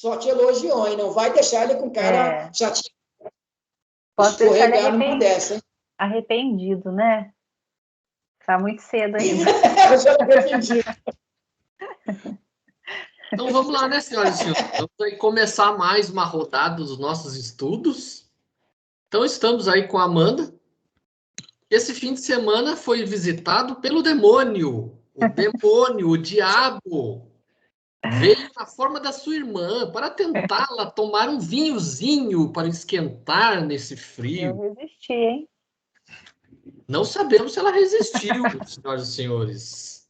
só te elogiou, hein? Não vai deixar ele com cara chateado. Posso deixar ele numa dessa, hein? arrependido, né? Tá muito cedo ainda. Eu já arrependi. Então vamos lá, né, senhoras e senhores? Vamos aí começar mais uma rodada dos nossos estudos. Então estamos aí com a Amanda. Esse fim de semana foi visitado pelo demônio. O demônio, o diabo, veio na forma da sua irmã para tentá-la tomar um vinhozinho para esquentar nesse frio. Eu resisti, hein? Não sabemos se ela resistiu, senhoras e senhores.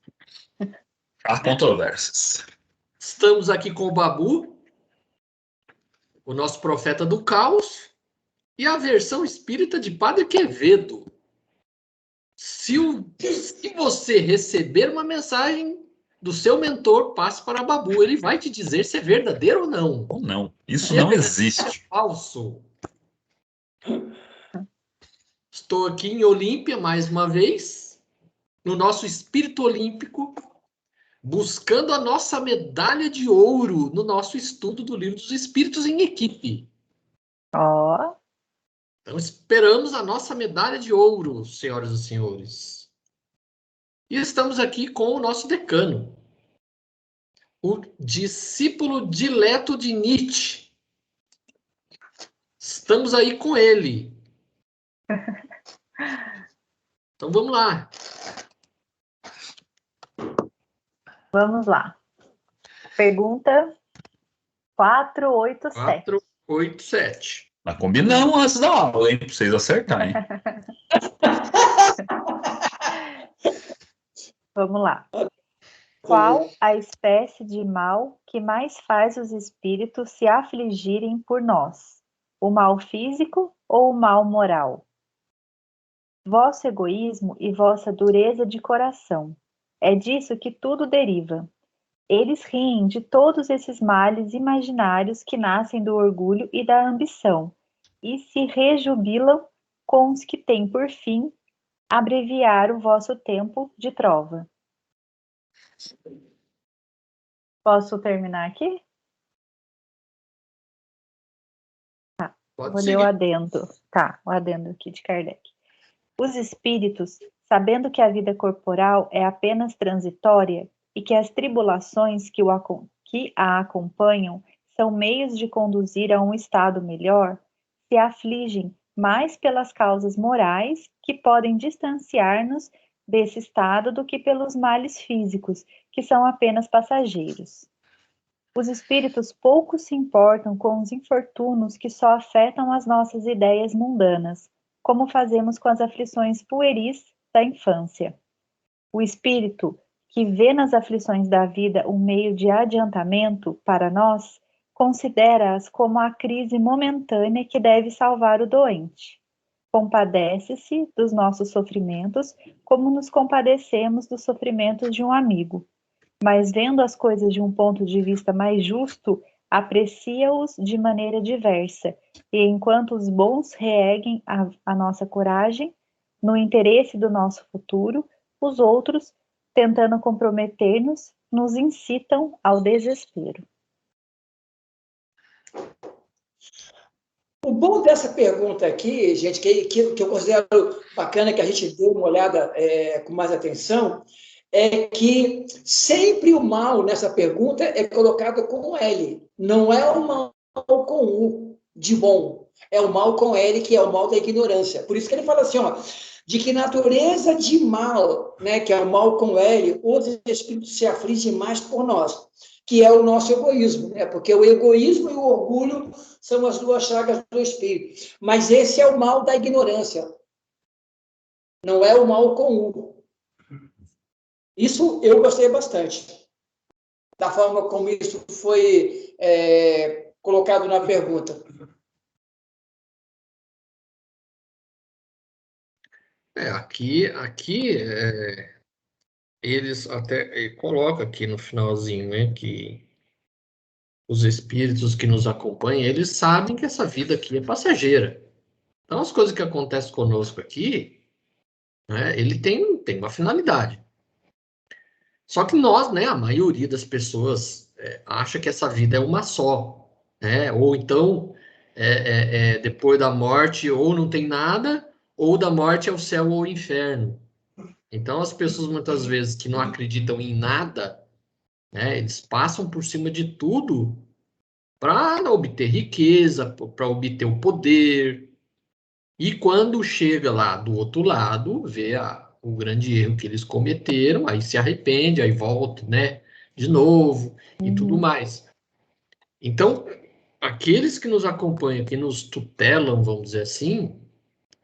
Há controvérsias. Estamos aqui com o Babu, o nosso profeta do caos, e a versão espírita de Padre Quevedo. Se você receber uma mensagem do seu mentor, passe para Babu. Ele vai te dizer se é verdadeiro ou não. Ou não. Isso não existe. É falso. Estou aqui em Olímpia, mais uma vez, no nosso espírito olímpico, buscando a nossa medalha de ouro no nosso estudo do Livro dos Espíritos em equipe. Ó. Então, esperamos a nossa medalha de ouro, senhoras e senhores. E estamos aqui com o nosso decano, o discípulo dileto de Nietzsche. Estamos aí com ele. Então, vamos lá. Vamos lá. Pergunta 487. 487. Mas combinamos antes da aula, hein? Pra vocês acertarem. Vamos lá. Qual a espécie de mal que mais faz os espíritos se afligirem por nós? O mal físico ou o mal moral? Vosso egoísmo e vossa dureza de coração. É disso que tudo deriva. Eles riem de todos esses males imaginários que nascem do orgulho e da ambição, e se rejubilam com os que têm por fim abreviar o vosso tempo de trova. Posso terminar aqui? Tá, Pode vou seguir. ler o adendo. Tá, o adendo aqui de Kardec. Os espíritos, sabendo que a vida corporal é apenas transitória e que as tribulações que a acompanham são meios de conduzir a um estado melhor, se afligem mais pelas causas morais que podem distanciar-nos desse estado do que pelos males físicos, que são apenas passageiros. Os espíritos pouco se importam com os infortúnios que só afetam as nossas ideias mundanas, como fazemos com as aflições pueris da infância. O espírito, que vê nas aflições da vida um meio de adiantamento para nós, considera-as como a crise momentânea que deve salvar o doente. Compadece-se dos nossos sofrimentos, como nos compadecemos dos sofrimentos de um amigo. Mas vendo as coisas de um ponto de vista mais justo, aprecia-os de maneira diversa, e enquanto os bons reerguem a nossa coragem, no interesse do nosso futuro, os outros, tentando comprometer-nos, nos incitam ao desespero. O bom dessa pergunta aqui, gente, que eu considero bacana que a gente dê uma olhada com mais atenção, é que sempre o mal nessa pergunta é colocado com L. Não é o mal com U, de bom. É o mal com L, que é o mal da ignorância. Por isso que ele fala assim, ó, de que natureza de mal, né, que é o mal com L, os espíritos se afligem mais por nós, que é o nosso egoísmo, né? Porque o egoísmo e o orgulho são as duas chagas do espírito. Mas esse é o mal da ignorância. Não é o mal com U. Isso eu gostei bastante, da forma como isso foi colocado na pergunta. Aqui eles até colocam aqui no finalzinho, né, que os espíritos que nos acompanham, eles sabem que essa vida aqui é passageira. Então, as coisas que acontecem conosco aqui, né, ele tem uma finalidade. Só que nós, né, a maioria das pessoas acha que essa vida é uma só. Ou então, depois da morte, ou não tem nada, ou da morte é o céu ou o inferno. Então, as pessoas, muitas vezes, que não acreditam em nada, né, eles passam por cima de tudo para obter riqueza, para obter o poder. E quando chega lá do outro lado, vê o grande erro que eles cometeram, aí se arrepende, aí volta, né, de novo e tudo mais. Então, aqueles que nos acompanham, que nos tutelam, vamos dizer assim,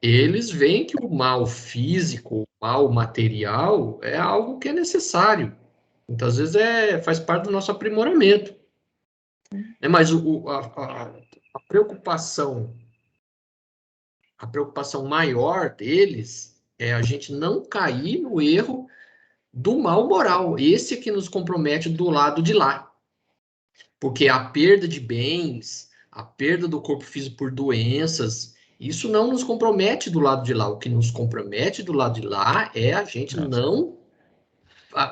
eles veem que o mal físico, o mal material, é algo que é necessário. Muitas vezes faz parte do nosso aprimoramento. Mas a preocupação maior deles é a gente não cair no erro do mal moral. Esse é que nos compromete do lado de lá. Porque a perda de bens, a perda do corpo físico por doenças, isso não nos compromete do lado de lá. O que nos compromete do lado de lá é a gente não,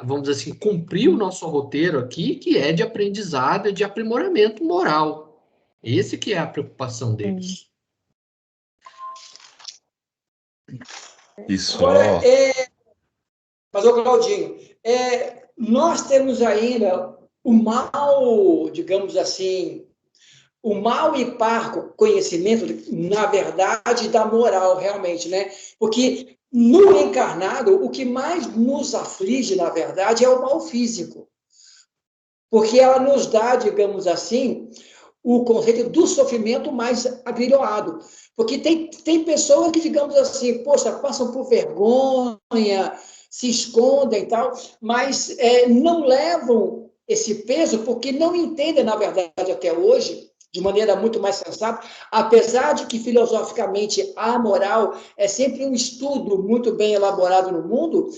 vamos dizer assim, cumprir o nosso roteiro aqui, que é de aprendizado, de aprimoramento moral. Esse que é a preocupação deles. Isso. Agora, mas, ô Claudinho, nós temos ainda o mal, digamos assim, o mal e parco conhecimento, na verdade, da moral, realmente, né? Porque no encarnado, o que mais nos aflige, na verdade, é o mal físico. Porque ela nos dá, digamos assim, o conceito do sofrimento mais avilhoado. Porque tem pessoas que, digamos assim, poxa, passam por vergonha, se escondem e tal, mas não levam esse peso porque não entendem, na verdade, até hoje, de maneira muito mais sensata, apesar de que, filosoficamente, a moral é sempre um estudo muito bem elaborado no mundo,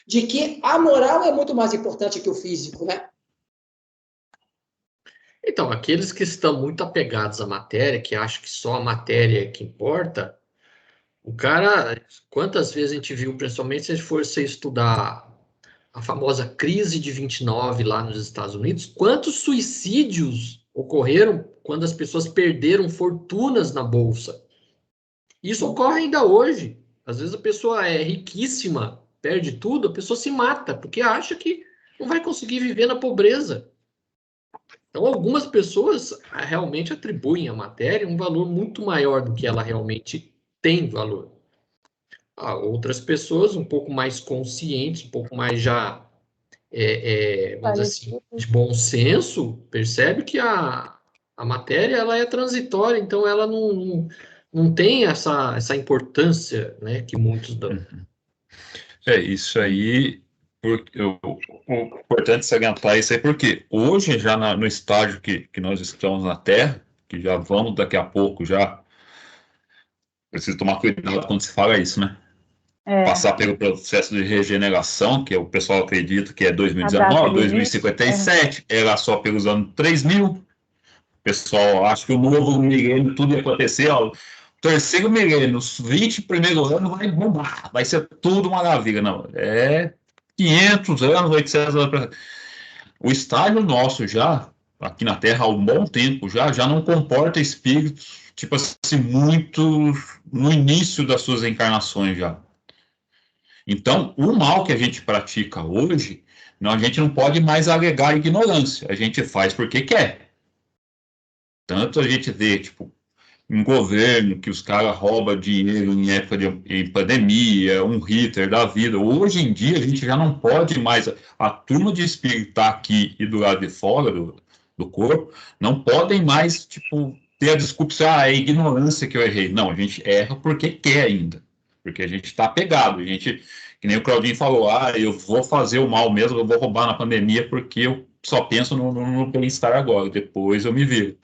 de que a moral é muito mais importante que o físico, né? Então, aqueles que estão muito apegados à matéria, que acham que só a matéria é que importa, o cara, quantas vezes a gente viu, principalmente se for você estudar a famosa crise de 29 lá nos Estados Unidos, quantos suicídios ocorreram quando as pessoas perderam fortunas na bolsa? Isso ocorre ainda hoje. Às vezes a pessoa é riquíssima, perde tudo, a pessoa se mata, porque acha que não vai conseguir viver na pobreza. Então, algumas pessoas realmente atribuem à matéria um valor muito maior do que ela realmente tem valor. Outras pessoas, um pouco mais conscientes, um pouco mais já, vamos dizer assim, de bom senso, percebe que a matéria ela é transitória, então ela não tem essa importância, né, que muitos dão. Isso aí, o importante salientar isso aí, porque hoje, já no estágio que nós estamos na Terra, que já vamos daqui a pouco, já preciso tomar cuidado quando se fala isso, né? Passar pelo processo de regeneração, que o pessoal acredita que é 2019, 2057, era só pelos anos 3000. O pessoal acha que o novo milênio tudo ia acontecer, ó. Terceiro milênio, os 20 primeiros anos vai bombar, vai ser tudo maravilha. Não, 500 anos, 800 anos. O estágio nosso já, aqui na Terra há um bom tempo já não comporta espíritos, tipo assim, muito no início das suas encarnações já. Então, o mal que a gente pratica hoje, a gente não pode mais alegar ignorância, a gente faz porque quer. Tanto a gente vê, tipo, um governo que os caras roubam dinheiro em época de pandemia, um Hitler da vida. Hoje em dia, a gente já não pode mais. A turma de espírito está aqui e do lado de fora do corpo, não podem mais, tipo, ter a desculpa, é ignorância que eu errei. Não, a gente erra porque quer ainda. Porque a gente está apegado. A gente, que nem o Claudinho falou, eu vou fazer o mal mesmo, eu vou roubar na pandemia porque eu só penso no bem-estar agora, depois eu me viro.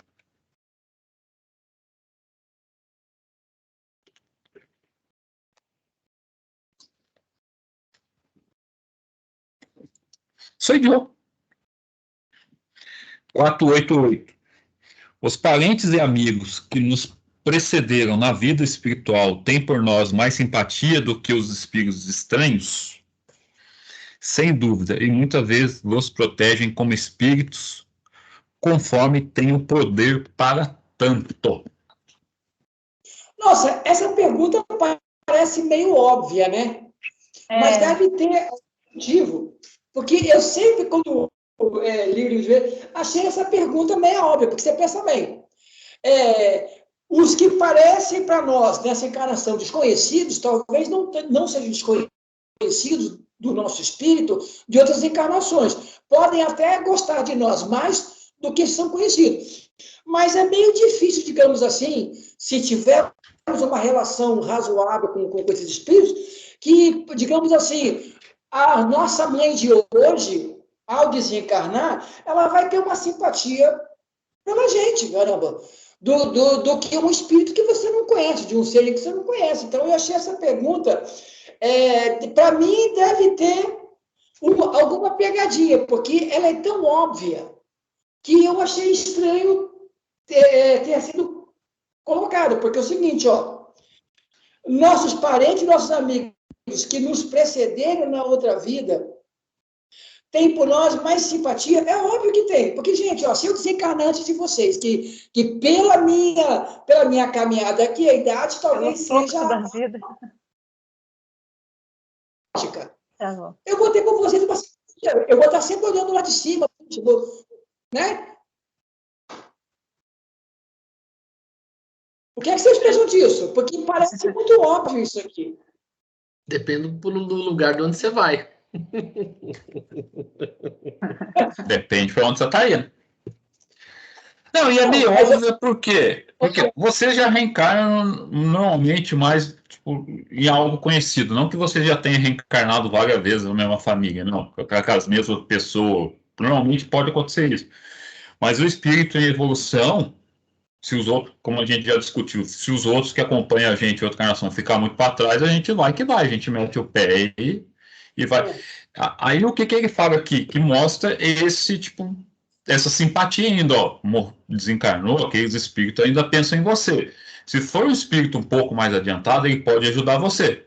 Sou eu. 488. Os parentes e amigos que nos precederam na vida espiritual têm por nós mais simpatia do que os espíritos estranhos? Sem dúvida, e muitas vezes nos protegem como espíritos conforme tem o poder para tanto? Nossa, essa pergunta parece meio óbvia, né? Mas deve ter motivo. Porque eu sempre, quando li o livro, achei essa pergunta meio óbvia, porque você pensa bem. Os que parecem para nós, nessa encarnação, desconhecidos, talvez não sejam desconhecidos do nosso espírito de outras encarnações. Podem até gostar de nós mais do que são conhecidos. Mas é meio difícil, digamos assim, se tivermos uma relação razoável com esses espíritos, que, digamos assim, a nossa mãe de hoje, ao desencarnar, ela vai ter uma simpatia pela gente, caramba, do que um espírito que você não conhece, de um ser que você não conhece. Então, eu achei essa pergunta, para mim, deve ter alguma pegadinha, porque ela é tão óbvia que eu achei estranho ter sido colocado, porque é o seguinte, nossos parentes, nossos amigos que nos precederam na outra vida, tem por nós mais simpatia? É óbvio que tem, porque, gente, se eu desencarnar antes de vocês, que pela minha caminhada aqui, a idade talvez seja... da vida. Tá, eu vou ter com vocês uma simpatia, eu vou estar sempre olhando lá de cima, tipo, né? O que é que vocês pensam disso? Porque parece muito óbvio isso aqui. Depende do lugar de onde você vai. Depende para onde você está indo. Não, e é meio óbvio por quê? Porque você já reencarna normalmente mais tipo, em algo conhecido. Não que você já tenha reencarnado várias vezes na mesma família, não. Com as mesmas pessoas. Normalmente pode acontecer isso. Mas o espírito em evolução, se os outros, como a gente já discutiu, se os outros que acompanham a gente em outra encarnação ficar muito para trás, a gente vai que vai. A gente mete o pé e vai. Aí o que ele fala aqui? Que mostra esse tipo... essa simpatia ainda, desencarnou, aqueles espíritos ainda pensam em você. Se for um espírito um pouco mais adiantado, ele pode ajudar você.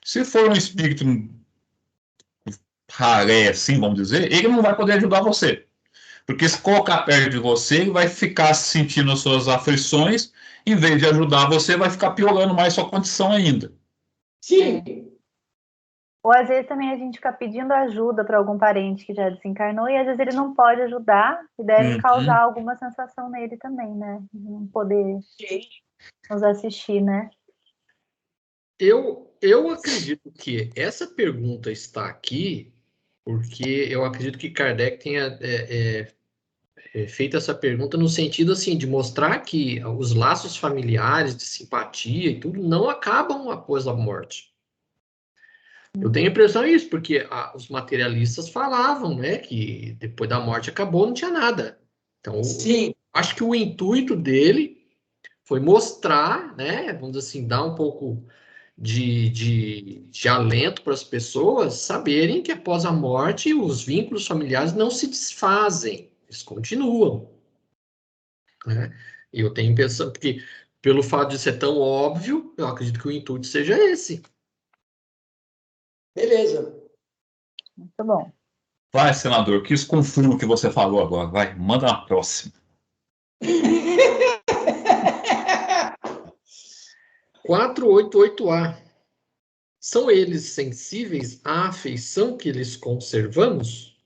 Se for um espírito raré, assim, vamos dizer, ele não vai poder ajudar você. Porque se colocar perto de você, ele vai ficar sentindo as suas aflições, em vez de ajudar você, vai ficar piorando mais sua condição ainda. Sim. Ou às vezes também a gente fica pedindo ajuda para algum parente que já desencarnou e às vezes ele não pode ajudar e deve causar alguma sensação nele também, né? Não poder nos assistir, né? Eu acredito que essa pergunta está aqui porque eu acredito que Kardec tenha feito essa pergunta no sentido assim de mostrar que os laços familiares de simpatia e tudo não acabam após a morte. Eu tenho a impressão disso, porque os materialistas falavam, né, que depois da morte acabou, não tinha nada. Então, sim, acho que o intuito dele foi mostrar, né, vamos dizer assim, dar um pouco de alento para as pessoas saberem que após a morte os vínculos familiares não se desfazem, eles continuam. Né? E eu tenho a impressão que, pelo fato de ser tão óbvio, eu acredito que o intuito seja esse. Beleza. Muito bom. Vai, senador, quis confirmar o que você falou agora. Vai, manda na próxima. 488A. São eles sensíveis à afeição que lhes conservamos?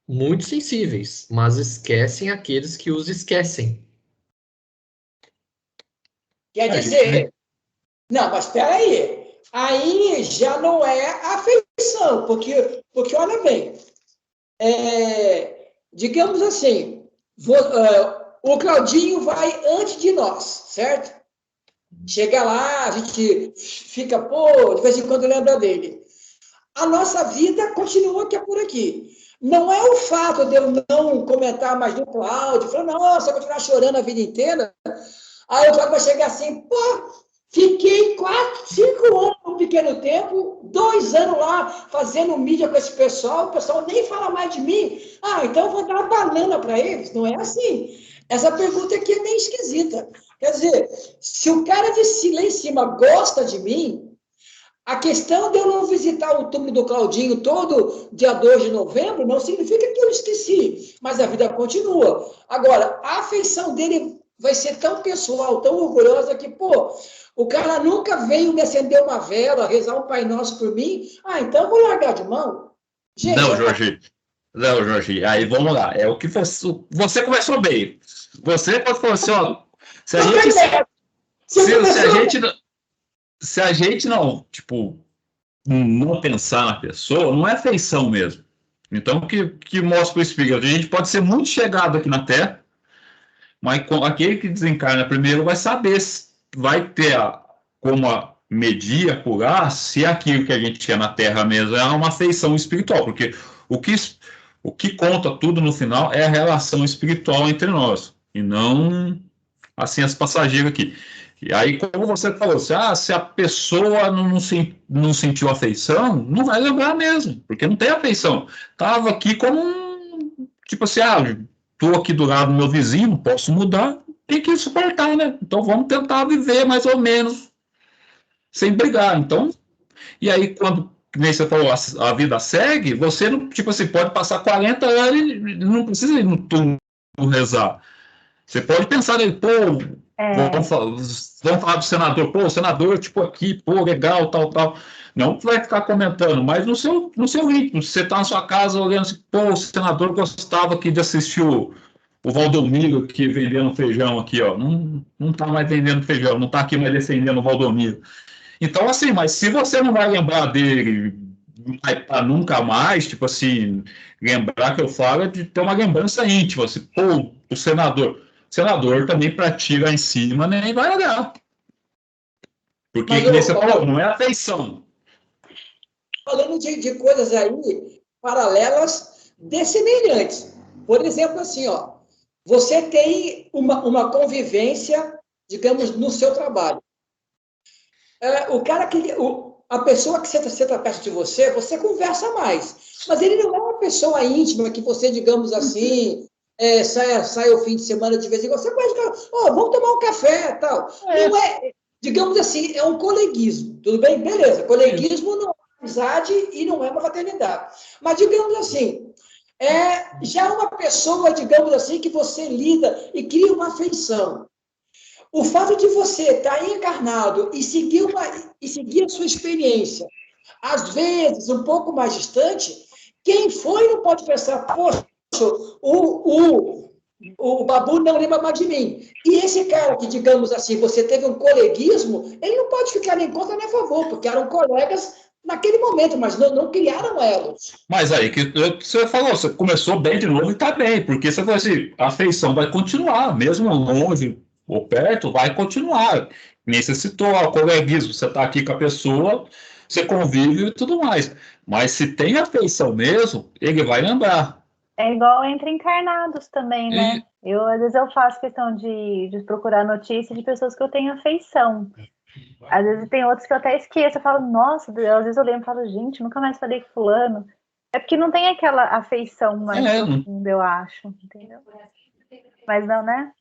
Muito sensíveis, mas esquecem aqueles que os esquecem. Quer dizer, não, mas espera aí já não é afeição, porque olha bem, digamos assim, o Claudinho vai antes de nós, certo? Chega lá, a gente fica, de vez em quando lembra dele. A nossa vida continua que é por aqui. Não é o fato de eu não comentar mais do Cláudio, falar, nossa, continuar chorando a vida inteira. Aí o Cláudio vai chegar assim, fiquei 4, 5 anos no pequeno tempo, 2 anos lá fazendo mídia com esse pessoal, o pessoal nem fala mais de mim. Então eu vou dar uma banana para eles. Não é assim. Essa pergunta aqui é meio esquisita. Quer dizer, se o cara de lá em cima gosta de mim, A questão de eu não visitar o túmulo do Claudinho todo dia 2 de novembro não significa que eu esqueci, mas a vida continua. Agora, a afeição dele vai ser tão pessoal, tão orgulhosa que, pô, o cara nunca veio me acender uma vela, rezar um Pai Nosso por mim, então eu vou largar de mão. Gente, não, Jorge, aí vamos lá. É o que você começou bem. Você pode falar assim, ó, se a gente não, tipo, não pensar na pessoa, não é afeição mesmo. Então, o que mostra o Espírito? A gente pode ser muito chegado aqui na Terra, mas aquele que desencarna primeiro vai saber, vai ter como medir, apurar, se aquilo que a gente tinha na Terra mesmo é uma afeição espiritual, porque o que conta tudo no final é a relação espiritual entre nós, e não assim as passageiras aqui. E aí, como você falou, se a pessoa não sentiu afeição, não vai lembrar mesmo, porque não tem afeição. Estava aqui como tipo assim, estou aqui do lado do meu vizinho, não posso mudar, tem que suportar, né? Então vamos tentar viver mais ou menos sem brigar. Então, e aí quando, nem você falou, a vida segue, você não, tipo assim, pode passar 40 anos e não precisa ir no túmulo rezar. Você pode pensar nele, pô, vamos falar do senador, pô, o senador, tipo aqui, pô, legal, tal. Não vai ficar comentando, mas no seu ritmo. Você está na sua casa olhando assim, pô, o senador gostava aqui de assistir o Valdomiro aqui vendendo feijão aqui, ó. Não está mais vendendo feijão, não está aqui mais defendendo o Valdomiro. Então, assim, mas se você não vai lembrar dele para nunca mais, tipo assim, lembrar que eu falo é de ter uma lembrança íntima, assim, pô, o senador também para tirar em cima nem vai olhar. Porque, como você falou, não é afeição. Falando de coisas aí paralelas dessemelhantes. Por exemplo, assim, ó, você tem uma convivência, digamos, no seu trabalho. A pessoa que senta perto de você conversa mais. Mas ele não é uma pessoa íntima que você, digamos assim, sai o fim de semana de vez em quando. Você pode falar, vamos tomar um café e tal. Não é, digamos assim, é um coleguismo. Tudo bem? Beleza. Coleguismo não é amizade e não é uma fraternidade. Mas, digamos assim, já uma pessoa, digamos assim, que você lida e cria uma afeição. O fato de você estar encarnado e seguir a sua experiência, às vezes um pouco mais distante, quem foi não pode pensar, poxa, o Babu não lembra mais de mim. E esse cara que, digamos assim, você teve um coleguismo, ele não pode ficar nem contra nem a favor, porque eram colegas naquele momento, mas não criaram elos. Mas aí que você falou, você começou bem de novo e está bem, porque você falou assim, a afeição vai continuar, mesmo longe ou perto, vai continuar. Nem você citou o coleguismo, você está aqui com a pessoa, você convive e tudo mais. Mas se tem afeição mesmo, ele vai lembrar. É igual entre encarnados também, né? Às vezes eu faço questão de procurar notícias de pessoas que eu tenho afeição. Às vezes tem outros que eu até esqueço, eu falo, nossa, às vezes eu lembro e falo, gente, nunca mais falei com fulano. É porque não tem aquela afeição mais profunda, eu acho, entendeu? Mas não, né?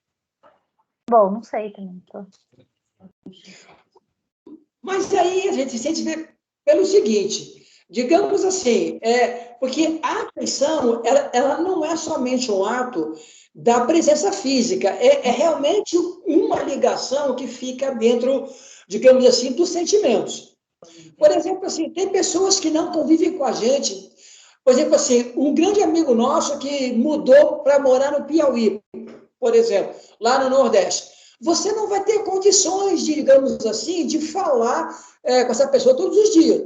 Bom, não sei também. Mas aí a gente vê pelo seguinte, digamos assim, porque a afeição, ela não é somente um ato da presença física, é realmente uma ligação que fica dentro, digamos assim, dos sentimentos. Por exemplo, assim, tem pessoas que não convivem com a gente. Por exemplo, assim, um grande amigo nosso que mudou para morar no Piauí, por exemplo, lá no Nordeste. Você não vai ter condições, digamos assim, de falar com essa pessoa todos os dias.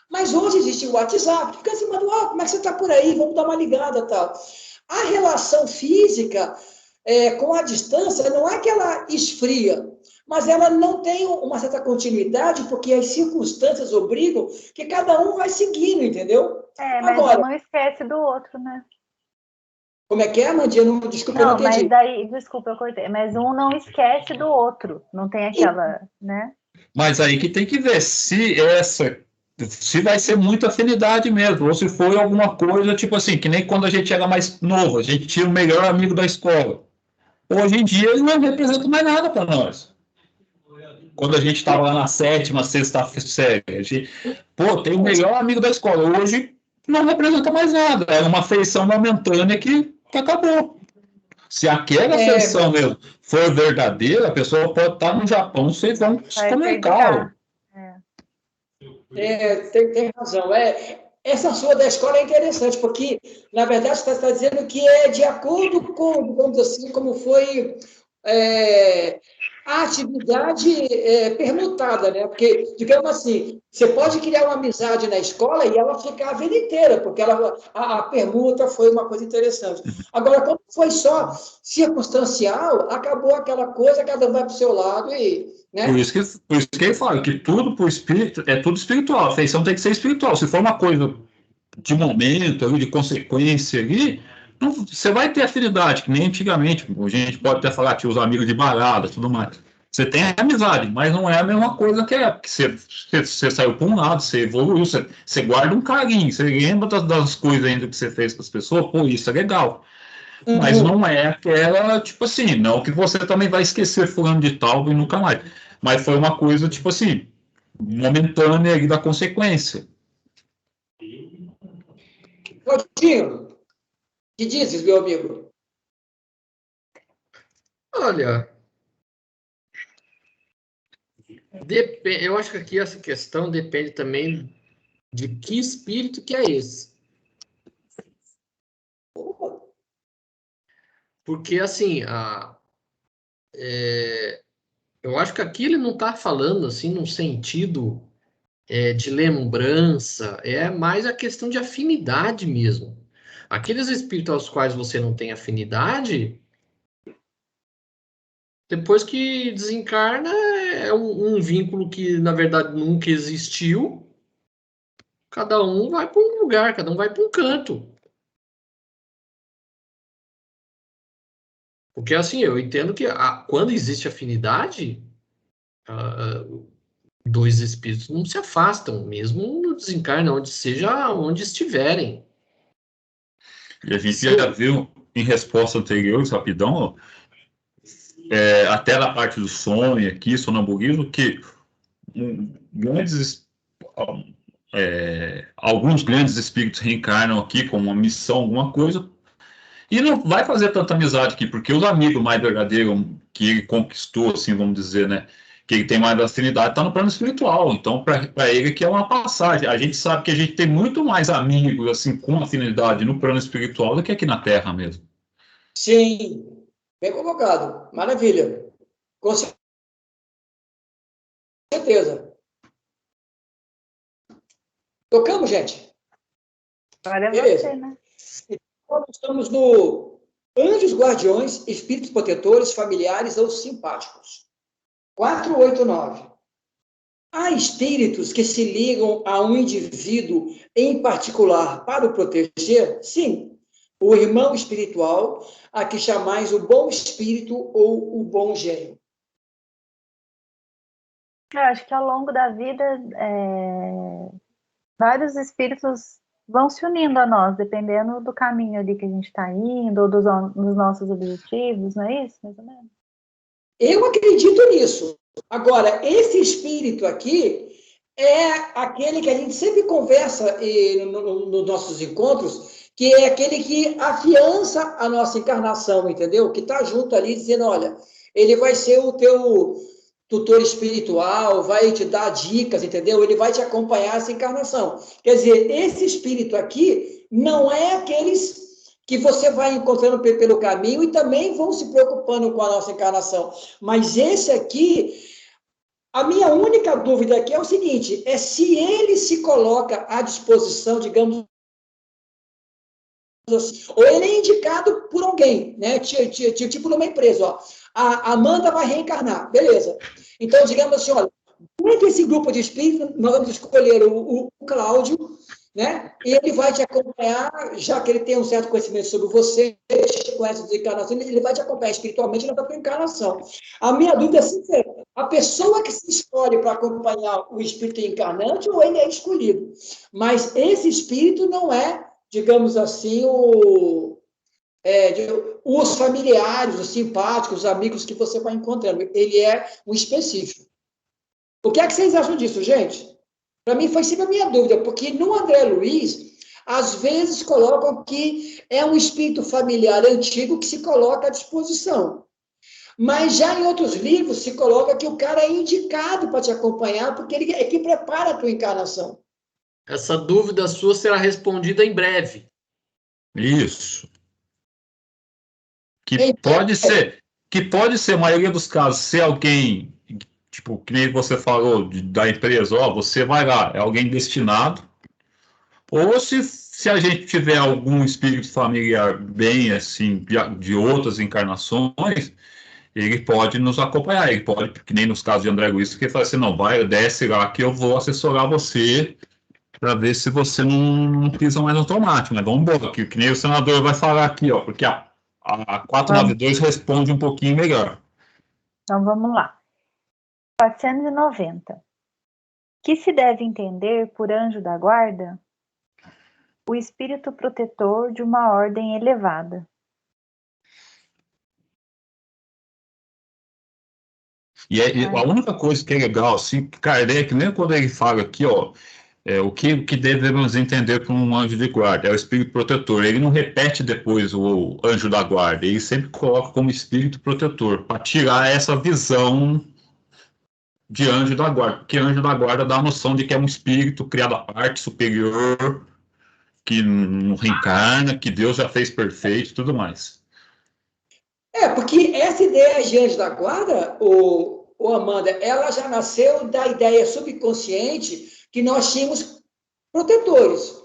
Mas hoje existe o WhatsApp, fica assim, mano, como é que você está por aí? Vamos dar uma ligada e tal. A relação física com a distância não é que ela esfria, mas ela não tem uma certa continuidade, porque as circunstâncias obrigam que cada um vai seguindo, entendeu? Mas agora, não esquece do outro, né? Como é que é, Mandinha? Desculpa, eu não entendi. Mas daí, desculpa, eu cortei. Mas um não esquece do outro. Não tem aquela, né? Mas aí que tem que ver se vai ser muita afinidade mesmo, ou se foi alguma coisa, tipo assim, que nem quando a gente era mais novo, a gente tinha o melhor amigo da escola. Hoje em dia ele não representa mais nada para nós. quando a gente estava lá na 7ª, 6ª série. Pô, tem o melhor amigo da escola. Hoje não representa mais nada. É uma afeição momentânea que acabou. Se aquela afeição mesmo for verdadeira, a pessoa pode estar no Japão, vocês vão se comunicar. Tem razão. Essa sua da escola é interessante, porque, na verdade, você está dizendo que é de acordo com, digamos assim, como foi a atividade permutada, né? Porque, digamos assim, você pode criar uma amizade na escola e ela ficar a vida inteira, porque a permuta foi uma coisa interessante. Agora, como foi só circunstancial, acabou aquela coisa, cada um vai para o seu lado e... Né? Por isso que ele fala que tudo por espírito é tudo espiritual. A afeição tem que ser espiritual. Se for uma coisa de momento, de consequência ali, não, você vai ter afinidade, que nem antigamente. A gente pode até falar que os amigos de balada, tudo mais. Você tem amizade, mas não é a mesma coisa que é. Porque você saiu para um lado, você evoluiu, você guarda um carinho, você lembra das coisas ainda que você fez com as pessoas, pô, isso é legal. Mas não é aquela, tipo assim, não que você também vai esquecer fulano de tal e nunca mais. Mas foi uma coisa, tipo assim, momentânea ali da consequência. Claudinho, que dizes, meu amigo? Olha, eu acho que aqui essa questão depende também de que espírito que é esse. Porque, assim, eu acho que aqui ele não está falando, assim, num sentido de lembrança, é mais a questão de afinidade mesmo. Aqueles espíritos aos quais você não tem afinidade, depois que desencarna, é um vínculo que, na verdade, nunca existiu. Cada um vai para um lugar, cada um vai para um canto. Porque, assim, eu entendo que quando existe afinidade, dois espíritos não se afastam, mesmo no desencarne, onde estiverem. E a gente já viu, em resposta anterior, rapidão, até na parte do sonho aqui, sonambulismo, que alguns grandes espíritos reencarnam aqui com uma missão, alguma coisa, e não vai fazer tanta amizade aqui, porque os amigos mais verdadeiros que ele conquistou, assim, vamos dizer, né, que ele tem mais afinidade, está no plano espiritual. Então, para ele que é uma passagem. A gente sabe que a gente tem muito mais amigos, assim, com afinidade no plano espiritual do que aqui na Terra mesmo. Sim, bem colocado. Maravilha. Com certeza. Tocamos, gente? Agora é Beleza. você, né? Então, estamos no anjos guardiões, espíritos protetores, familiares ou simpáticos. 489. Há espíritos que se ligam a um indivíduo em particular para o proteger? Sim. O irmão espiritual, a que chamais o bom espírito ou o bom gênio. Eu acho que ao longo da vida, vários espíritos vão se unindo a nós, dependendo do caminho ali que a gente está indo, ou dos nossos objetivos, não é isso, mais ou menos? Eu acredito nisso. Agora, esse espírito aqui é aquele que a gente sempre conversa nos nossos encontros, que é aquele que afiança a nossa encarnação, entendeu? Que está junto ali dizendo, olha, ele vai ser o teu tutor espiritual, vai te dar dicas, entendeu? Ele vai te acompanhar essa encarnação. Quer dizer, esse espírito aqui não é aqueles que você vai encontrando pelo caminho e também vão se preocupando com a nossa encarnação. Mas esse aqui, a minha única dúvida aqui é o seguinte, é se ele se coloca à disposição, digamos assim, ou ele é indicado por alguém, né? Tipo numa empresa, ó. A Amanda vai reencarnar, beleza. Então, digamos assim, olha, dentro desse grupo de espíritos, nós vamos escolher o Cláudio, né? E ele vai te acompanhar, já que ele tem um certo conhecimento sobre você, conhece as encarnações, ele vai te acompanhar espiritualmente na tua encarnação. A minha dúvida é sincera, a pessoa que se escolhe para acompanhar o espírito encarnante ou ele é escolhido. Mas esse espírito não é, digamos assim, os familiares, os simpáticos, os amigos que você vai encontrando. Ele é um específico. O que é que vocês acham disso, gente? Para mim foi sempre a minha dúvida, porque no André Luiz, às vezes colocam que é um espírito familiar antigo que se coloca à disposição. Mas já em outros livros se coloca que o cara é indicado para te acompanhar, porque ele é que prepara a tua encarnação. Essa dúvida sua será respondida em breve. Isso. Em Que pode ser, a maioria dos casos, ser alguém, tipo, que nem você falou da empresa, ó, você vai lá, é alguém destinado, ou se a gente tiver algum espírito familiar bem, assim, de outras encarnações, ele pode nos acompanhar, ele pode, que nem nos casos de André Luiz, que ele fala assim, não, vai, desce lá que eu vou assessorar você para ver se você não pisa mais no automático, né? Vamos embora, que nem o senador vai falar aqui, ó, porque a 492 responde um pouquinho melhor. Então vamos lá. 490. Que se deve entender por anjo da guarda? O espírito protetor de uma ordem elevada. E a única coisa que é legal, assim, Kardec, nem quando ele fala aqui, ó, o que devemos entender como um anjo de guarda, é o espírito protetor. Ele não repete depois o anjo da guarda, ele sempre coloca como espírito protetor, para tirar essa visão de anjo da guarda, porque anjo da guarda dá a noção de que é um espírito criado à parte, superior, que não reencarna, que Deus já fez perfeito e tudo mais. Porque essa ideia de anjo da guarda, o Amanda, ela já nasceu da ideia subconsciente que nós tínhamos protetores.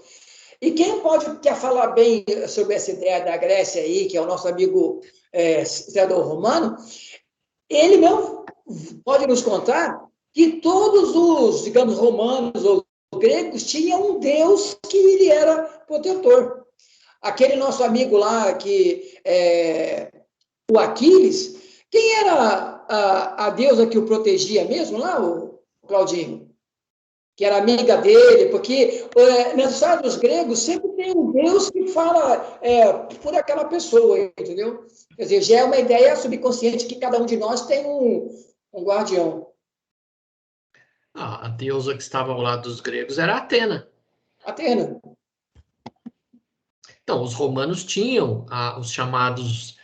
E quem quer falar bem sobre essa ideia da Grécia aí, que é o nosso amigo historiador romano, ele não pode nos contar que todos os, digamos, romanos ou gregos tinham um deus que ele era protetor. Aquele nosso amigo lá, o Aquiles, quem era a deusa que o protegia mesmo lá, o Claudinho? Que era amiga dele, porque na história dos gregos sempre tem um deus que fala por aquela pessoa, entendeu? Quer dizer, já é uma ideia subconsciente que cada um de nós tem um guardião. A deusa que estava ao lado dos gregos era Atena. Atena. Então, os romanos tinham os chamados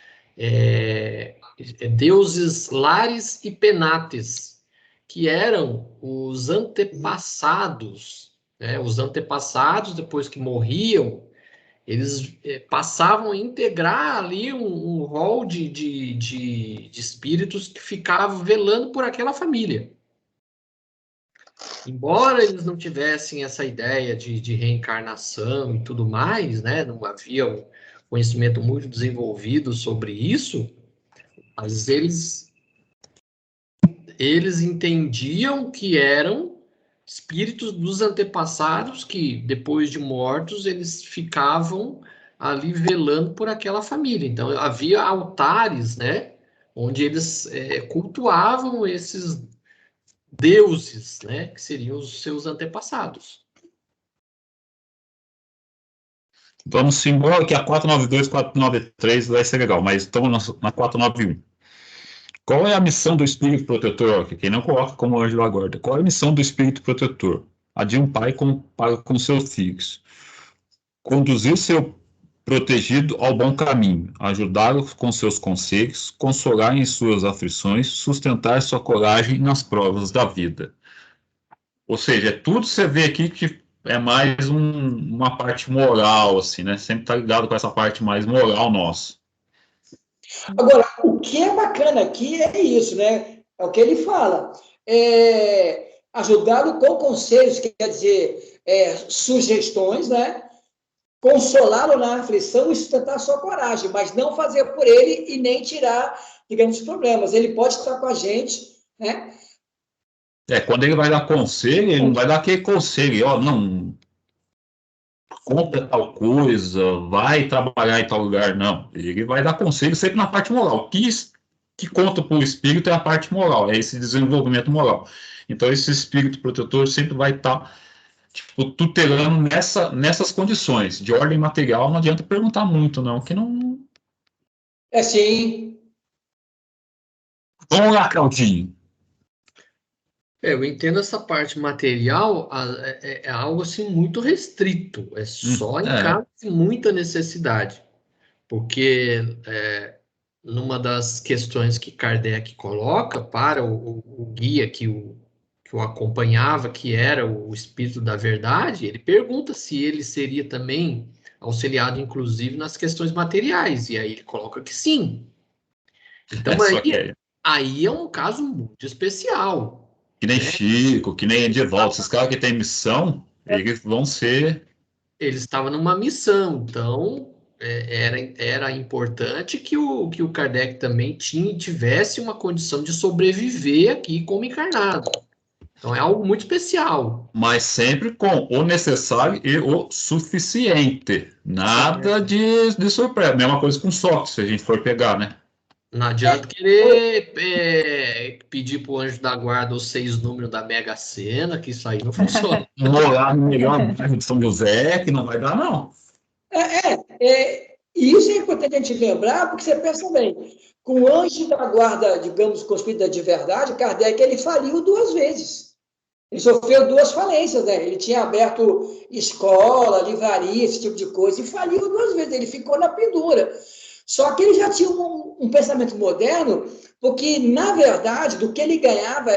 deuses Lares e Penates, que eram os antepassados, né? Os antepassados, depois que morriam, eles passavam a integrar ali um rol de espíritos que ficavam velando por aquela família. Embora eles não tivessem essa ideia de reencarnação e tudo mais, né? Não havia um conhecimento muito desenvolvido sobre isso, mas eles entendiam que eram espíritos dos antepassados que, depois de mortos, eles ficavam ali velando por aquela família. Então, havia altares, né? Onde eles cultuavam esses deuses, né? Que seriam os seus antepassados. Vamos embora que a 492, 493 vai ser legal, mas estamos na 491. Qual é a missão do espírito protetor? Quem não coloca como anjo da guarda. Qual é a missão do espírito protetor? A de um pai com seus filhos. Conduzir seu protegido ao bom caminho, ajudá-lo com seus conselhos, consolar em suas aflições, sustentar sua coragem nas provas da vida. Ou seja, tudo você vê aqui que é mais uma parte moral, assim, né? Sempre está ligado com essa parte mais moral nossa. Agora, o que é bacana aqui é isso, né? É o que ele fala. Ajudá-lo com conselhos, quer dizer, sugestões, né? Consolá-lo na aflição e sustentar sua coragem, mas não fazer por ele e nem tirar, digamos, os problemas. Ele pode estar com a gente, né? Quando ele vai dar conselho, ele não vai dar aquele conselho, ó, não, compra tal coisa, vai trabalhar em tal lugar, não. Ele vai dar conselho sempre na parte moral. O que conta para o espírito é a parte moral, é esse desenvolvimento moral. Então, esse espírito protetor sempre vai estar tutelando nessas condições. De ordem material, não adianta perguntar muito, não, que não... Sim. Vamos lá, Claudinho. Eu entendo essa parte material, é algo assim muito restrito, é só em caso de muita necessidade, porque numa das questões que Kardec coloca para o guia que o acompanhava, que era o Espírito da Verdade, ele pergunta se ele seria também auxiliado, inclusive, nas questões materiais, e aí ele coloca que sim. Então, Só que aí é um caso muito especial. que nem Chico, que nem Edivaldo, esses caras que têm missão, eles vão ser... Ele estava numa missão, então era importante que o Kardec também tivesse uma condição de sobreviver aqui como encarnado. Então é algo muito especial. Mas sempre com o necessário e o suficiente. Nada de surpresa. Mesma coisa com Sócrates, se a gente for pegar, né? Não adianta querer pedir para o anjo da guarda os 6 números da Mega Sena, que isso aí não funciona. Morar no melhor bairro de São José, que não vai dar, não. E isso é importante a gente lembrar, porque você pensa bem, com o anjo da guarda, digamos, com o espírito de verdade, Kardec, ele faliu 2 vezes. Ele sofreu 2 falências, né? Ele tinha aberto escola, livraria, esse tipo de coisa, e faliu 2 vezes, ele ficou na pendura. Só que ele já tinha um pensamento moderno, porque, na verdade, do que ele ganhava,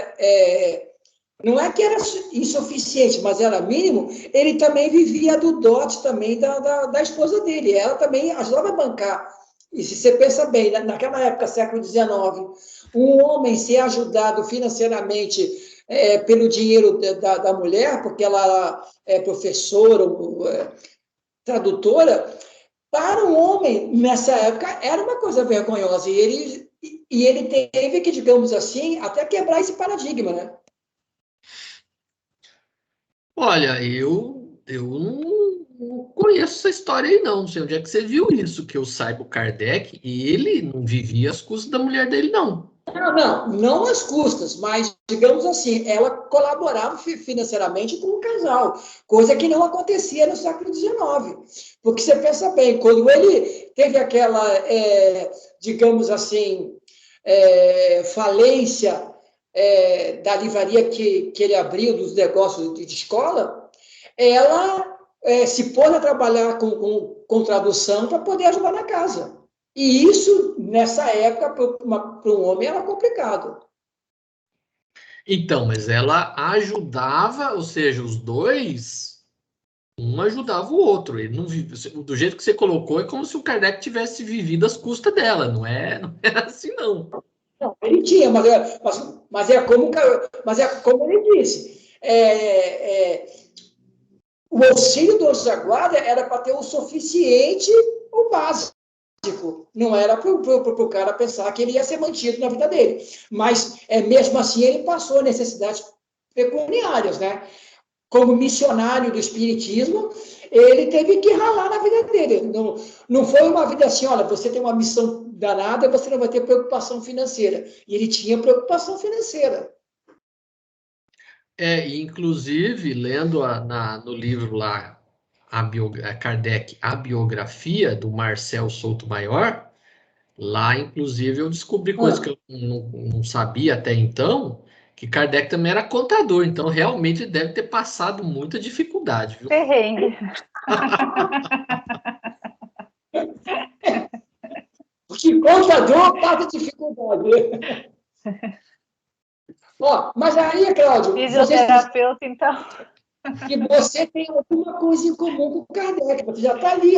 não é que era insuficiente, mas era mínimo, ele também vivia do dote também da esposa dele. Ela também ajudava a bancar. E se você pensa bem, naquela época, século XIX, um homem ser ajudado financeiramente pelo dinheiro da mulher, porque ela é professora, tradutora, para um homem, nessa época, era uma coisa vergonhosa. E ele teve que, digamos assim, até quebrar esse paradigma, né? Olha, eu não conheço essa história aí, não. Não sei onde é que você viu isso, que eu saiba o Kardec, e ele não vivia às custas da mulher dele, não. Não às custas, mas, digamos assim, ela colaborava financeiramente com o casal, coisa que não acontecia no século XIX. Porque você pensa bem, quando ele teve aquela, digamos assim, falência da livraria que ele abriu, dos negócios de escola, ela se pôs a trabalhar com tradução para poder ajudar na casa. E isso, nessa época, para um homem, era complicado. Então, mas ela ajudava, ou seja, os dois, um ajudava o outro. Ele não do jeito que você colocou, é como se o Kardec tivesse vivido às custas dela, não é assim, não. Não, ele tinha, mas é como ele disse. O auxílio do anjo da guarda era para ter o suficiente, o básico. Não era para o cara pensar que ele ia ser mantido na vida dele. Mas, mesmo assim, ele passou necessidades pecuniárias, né? Como missionário do espiritismo, ele teve que ralar na vida dele. Não foi uma vida assim, olha, você tem uma missão danada, você não vai ter preocupação financeira. E ele tinha preocupação financeira. Inclusive, lendo no livro lá, Kardec, a biografia do Marcel Souto Maior, lá, inclusive, eu descobri coisas que eu não sabia até então, que Kardec também era contador, então realmente deve ter passado muita dificuldade, viu? Perrengue. Porque contador passa dificuldade. Mas aí, Cláudio, fisioterapeuta, então. Que você tem alguma coisa em comum com o Kardec, você já está ali,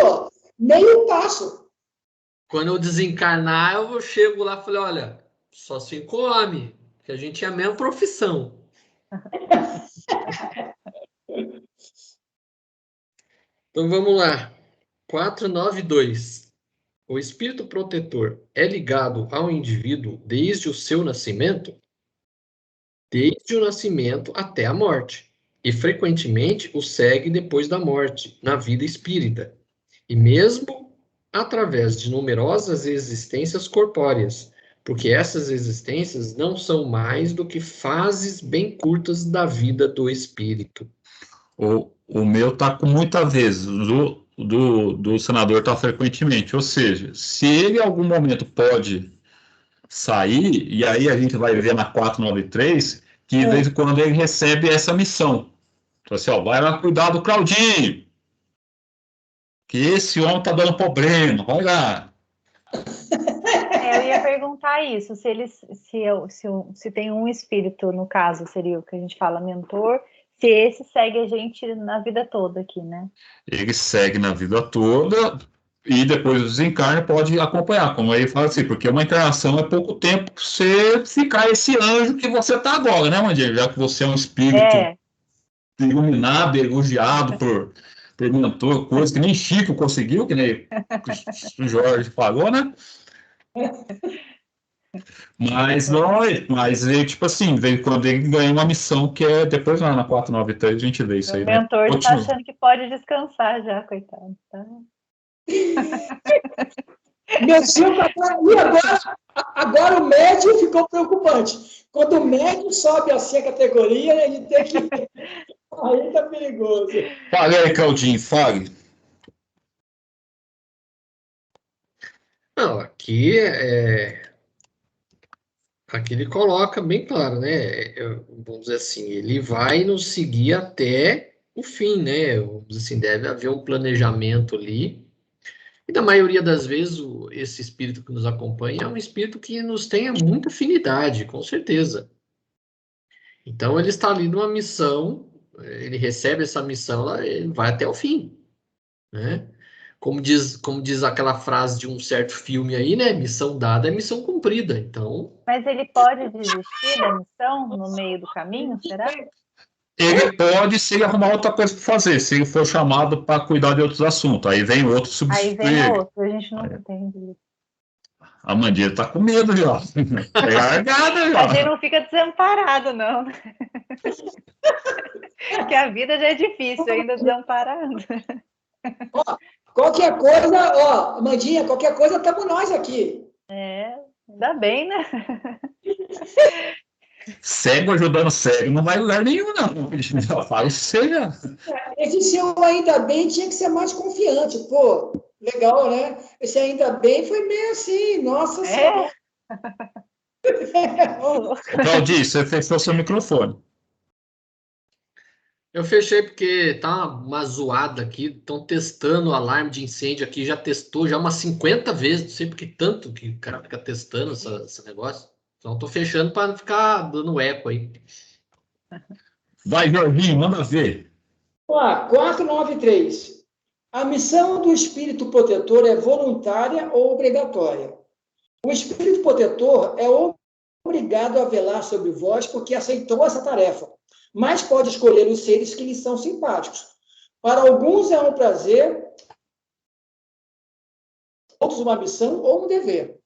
meio passo. Quando eu desencarnar, eu chego lá e falo, olha, só se come, que a gente é a mesma profissão. Então vamos lá. 492. O espírito protetor é ligado ao indivíduo desde o seu nascimento? Desde o nascimento até a morte. E frequentemente o segue depois da morte, na vida espírita. E mesmo através de numerosas existências corpóreas, porque essas existências não são mais do que fases bem curtas da vida do espírito. O meu está com muitas vezes, do senador está frequentemente, ou seja, se ele em algum momento pode sair, e aí a gente vai ver na 493, que de vez em quando ele recebe essa missão. Então, assim, ó, vai lá cuidar do Claudinho, que esse homem tá dando problema, vai lá. Eu ia perguntar isso, se tem um espírito, no caso, seria o que a gente fala mentor, se esse segue a gente na vida toda aqui, né? Ele segue na vida toda e depois do desencarne pode acompanhar, como ele fala assim, porque uma encarnação é pouco tempo para você ficar esse anjo que você tá agora, né, Mandinha? Já que você é um espírito iluminado, elogiado por mentor, coisa que nem Chico conseguiu, que nem o Jorge falou, né? Mas ele, tipo assim, veio quando ele ganha uma missão que é depois lá na 493 a gente vê isso aí, O né? mentor está achando que pode descansar já, coitado. Tá? Meu Chico, agora o médio ficou preocupante. Quando o médio sobe assim a categoria, ele tem que... Aí tá perigoso. Fale aí, Claudinho, fale. Não, aqui ele coloca bem claro, né? Vamos dizer assim, ele vai nos seguir até o fim, né? Vamos dizer assim, deve haver um planejamento ali. E na maioria das vezes, esse espírito que nos acompanha é um espírito que nos tenha muita afinidade, com certeza. Então, ele está ali numa missão, ele recebe essa missão, ele vai até o fim, né? Como diz aquela frase de um certo filme aí, né? Missão dada é missão cumprida. Então, Mas ele pode desistir da missão no meio do caminho, será? Ele pode, se ele arrumar outra coisa para fazer, se ele for chamado para cuidar de outros assuntos, aí vem outro substituir. Aí vem outro, a gente não entende. A Mandinha tá com medo já. É largada já. A gente não fica desamparado, não. Porque a vida já é difícil, ainda desamparado. Ó, qualquer coisa, Mandinha, qualquer coisa, estamos nós aqui. Ainda bem, né? Cego ajudando cego não vai em lugar nenhum, não. Já falo seja. Esse seu ainda bem tinha que ser mais confiante. Pô, legal, né? Esse ainda bem foi meio assim, nossa senhora. Claudio, você fechou seu microfone. eu fechei porque tá uma zoada aqui. Estão testando o alarme de incêndio aqui. Já testou já umas 50 vezes. Não sei por que tanto que o cara fica testando esse negócio. Então, tô fechando para não ficar dando eco aí. Vai, Jorginho, manda ver. Ó, 493. A missão do espírito protetor é voluntária ou obrigatória? O espírito protetor é obrigado a velar sobre vós porque aceitou essa tarefa, mas pode escolher os seres que lhe são simpáticos. Para alguns é um prazer, outros uma missão ou um dever.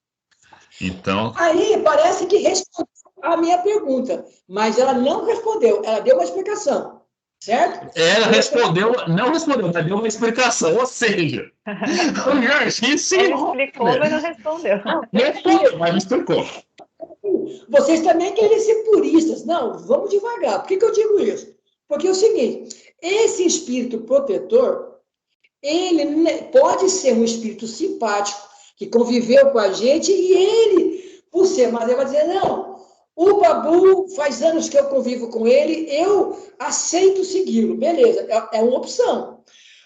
Então. Aí parece que respondeu a minha pergunta, mas ela não respondeu, ela deu uma explicação, certo? Ela respondeu, não respondeu, mas deu uma explicação, ou seja, o Jorginho sim. Ele explicou, mas não respondeu. Respondeu, mas não explicou. Vocês também querem ser puristas. Não, vamos devagar. Por que eu digo isso? Porque é o seguinte, esse espírito protetor, ele pode ser um espírito simpático, que conviveu com a gente, e ele, por ser, mas ele vai dizer, não, o Babu, faz anos que eu convivo com ele, eu aceito segui-lo. Beleza, é uma opção.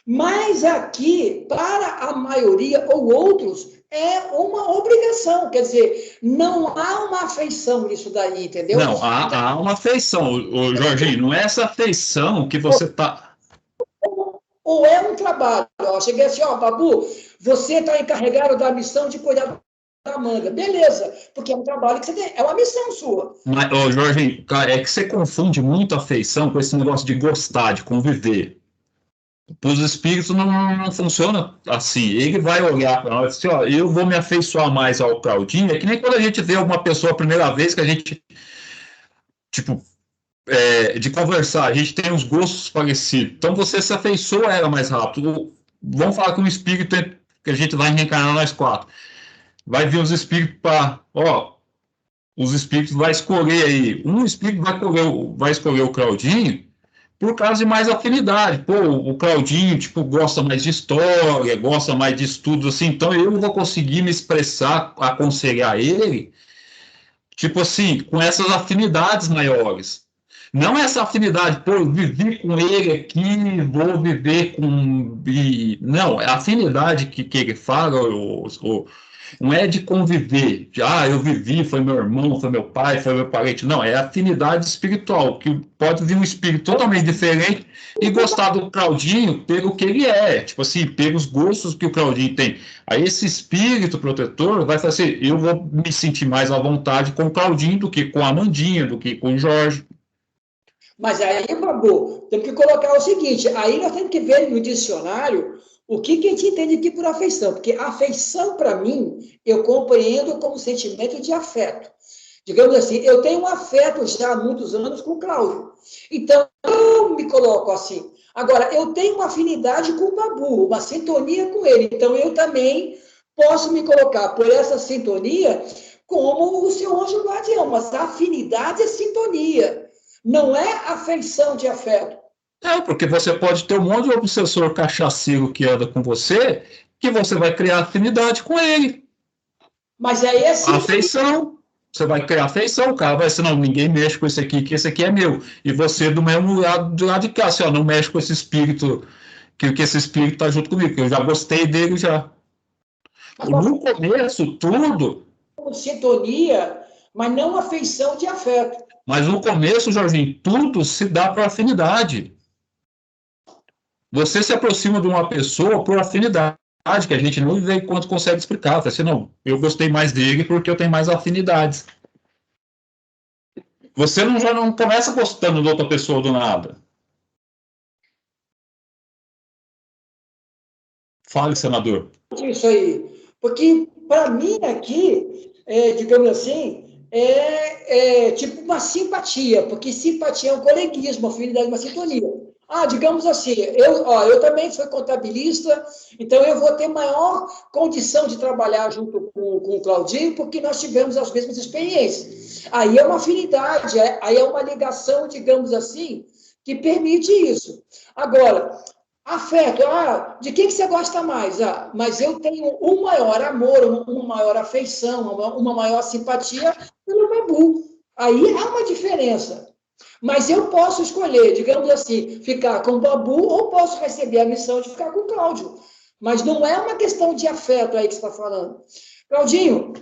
Mas aqui, para a maioria ou outros, é uma obrigação. Quer dizer, não há uma afeição nisso daí, entendeu? Não, há uma afeição, o Jorginho, não é essa afeição que você está... Ou é um trabalho. Cheguei assim, Babu, você está encarregado da missão de cuidar da Amanda. Beleza, porque é um trabalho que você tem, é uma missão sua. Mas, Jorginho, é que você confunde muito afeição com esse negócio de gostar, de conviver. Para os espíritos não funciona assim. Ele vai olhar para nós e dizer, eu vou me afeiçoar mais ao Claudinho. É que nem quando a gente vê uma pessoa a primeira vez que a gente, tipo, de conversar, a gente tem uns gostos parecidos. Então você se afeiçoa a ela mais rápido. Vamos falar com um espírito que a gente vai reencarnar nós quatro. Vai vir os espíritos para, os espíritos vai escolher aí. Um espírito vai escolher o Claudinho por causa de mais afinidade. Pô, o Claudinho, tipo, gosta mais de história, gosta mais de estudos, assim, então eu vou conseguir me expressar, aconselhar ele, tipo assim, com essas afinidades maiores. Não é essa afinidade, pô, eu vivi com ele aqui, vou viver com... Não, é a afinidade que ele fala, não é de conviver, eu vivi, foi meu irmão, foi meu pai, foi meu parente. Não, é afinidade espiritual, que pode vir um espírito totalmente diferente e gostar do Claudinho pelo que ele é, tipo assim, pelos gostos que o Claudinho tem. Aí esse espírito protetor vai fazer assim, eu vou me sentir mais à vontade com o Claudinho do que com a Amandinha, do que com o Jorge. Mas aí, Babu, temos que colocar o seguinte, aí nós temos que ver no dicionário o que a gente entende aqui por afeição, porque afeição, para mim, eu compreendo como sentimento de afeto. Digamos assim, eu tenho um afeto já há muitos anos com o Cláudio, então eu me coloco assim. Agora, eu tenho uma afinidade com o Babu, uma sintonia com ele, então eu também posso me colocar por essa sintonia como o seu anjo guardião, mas a afinidade é sintonia. Não é afeição de afeto. Porque você pode ter um monte de obsessor cachaceiro que anda com você, que você vai criar afinidade com ele. Mas aí é assim. Afeição. Você vai criar afeição, o cara vai dizer, não, ninguém mexe com esse aqui, que esse aqui é meu. E você do mesmo lado, do lado de cá, assim, não mexe com esse espírito, que esse espírito está junto comigo, que eu já gostei dele já. No começo, tudo... Sintonia, mas não afeição de afeto. Mas no começo, Jorginho, tudo se dá por afinidade. Você se aproxima de uma pessoa por afinidade, que a gente não vê quanto consegue explicar. Fala assim, não, eu gostei mais dele porque eu tenho mais afinidades. Você já não começa gostando de outra pessoa do nada. Fale, senador. Isso aí. Porque, para mim, aqui, digamos assim, tipo uma simpatia, porque simpatia é um coleguismo, afinidade é uma sintonia. Digamos assim, eu também sou contabilista, então eu vou ter maior condição de trabalhar junto com o Claudinho, porque nós tivemos as mesmas experiências. Aí é uma afinidade, aí é uma ligação, digamos assim, que permite isso. Agora, afeto, de quem que você gosta mais? Mas eu tenho um maior amor, uma maior afeição, uma maior simpatia pelo Babu. Aí há uma diferença. Mas eu posso escolher, digamos assim, ficar com o Babu ou posso receber a missão de ficar com o Cláudio. Mas não é uma questão de afeto aí que você está falando. Claudinho,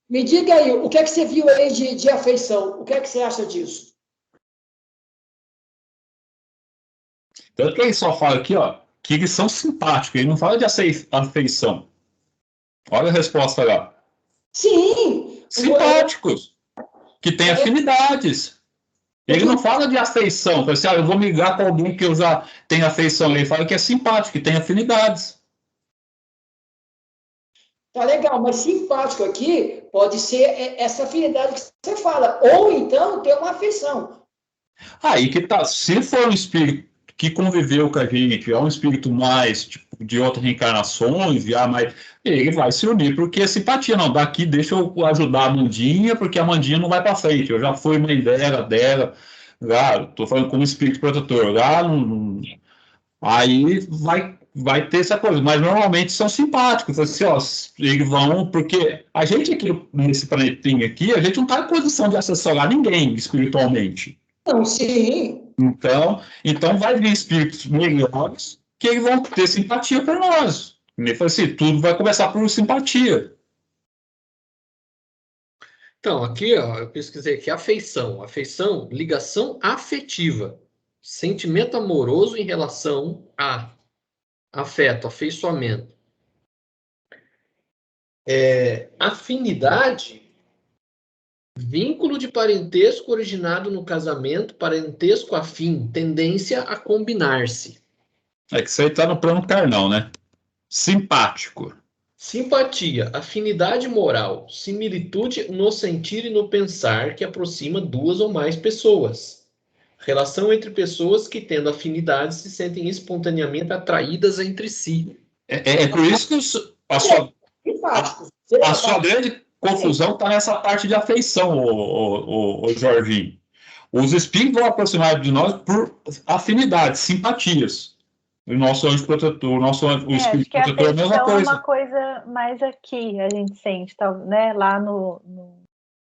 me diga aí, o que é que você viu aí de afeição? O que é que você acha disso? Tanto que ele só fala aqui, que eles são simpáticos, ele não fala de afeição. Olha a resposta lá. Sim! Simpáticos, que têm afinidades. Ele não fala de afeição, fala assim, eu vou me ligar com alguém que eu já tenho afeição. Ele fala que é simpático, que tem afinidades. Tá legal, mas simpático aqui pode ser essa afinidade que você fala, ou então ter uma afeição. Aí que tá, se for um espírito que conviveu com a gente, é um espírito mais tipo, de outras reencarnações, mais, ele vai se unir, porque é simpatia, não, daqui deixa eu ajudar a Amandinha, porque a Amandinha não vai para frente, eu já fui mãe dela, lá, tô falando como espírito protetor, lá, aí vai ter essa coisa, mas normalmente são simpáticos, assim, eles vão, porque a gente aqui, nesse planetinho aqui, a gente não está em posição de assessorar ninguém espiritualmente. Não, sim. Então vai vir espíritos melhores que eles vão ter simpatia por nós. Ele falou assim, tudo vai começar por simpatia. Então, aqui, eu pesquisei aqui, afeição, ligação afetiva, sentimento amoroso em relação a afeto, afeiçoamento. Afinidade, vínculo de parentesco originado no casamento, parentesco afim, tendência a combinar-se. É que isso aí tá no plano carnal, né? Simpático. Simpatia, afinidade moral, similitude no sentir e no pensar que aproxima duas ou mais pessoas. Relação entre pessoas que, tendo afinidade, se sentem espontaneamente atraídas entre si. É por isso que a sua grande confusão está nessa parte de afeição, o Jorginho. Os espíritos vão aproximar de nós por afinidade, simpatias. O nosso anjo protetor, o espírito protetor é a mesma coisa. É uma coisa mais aqui, a gente sente, né? Lá no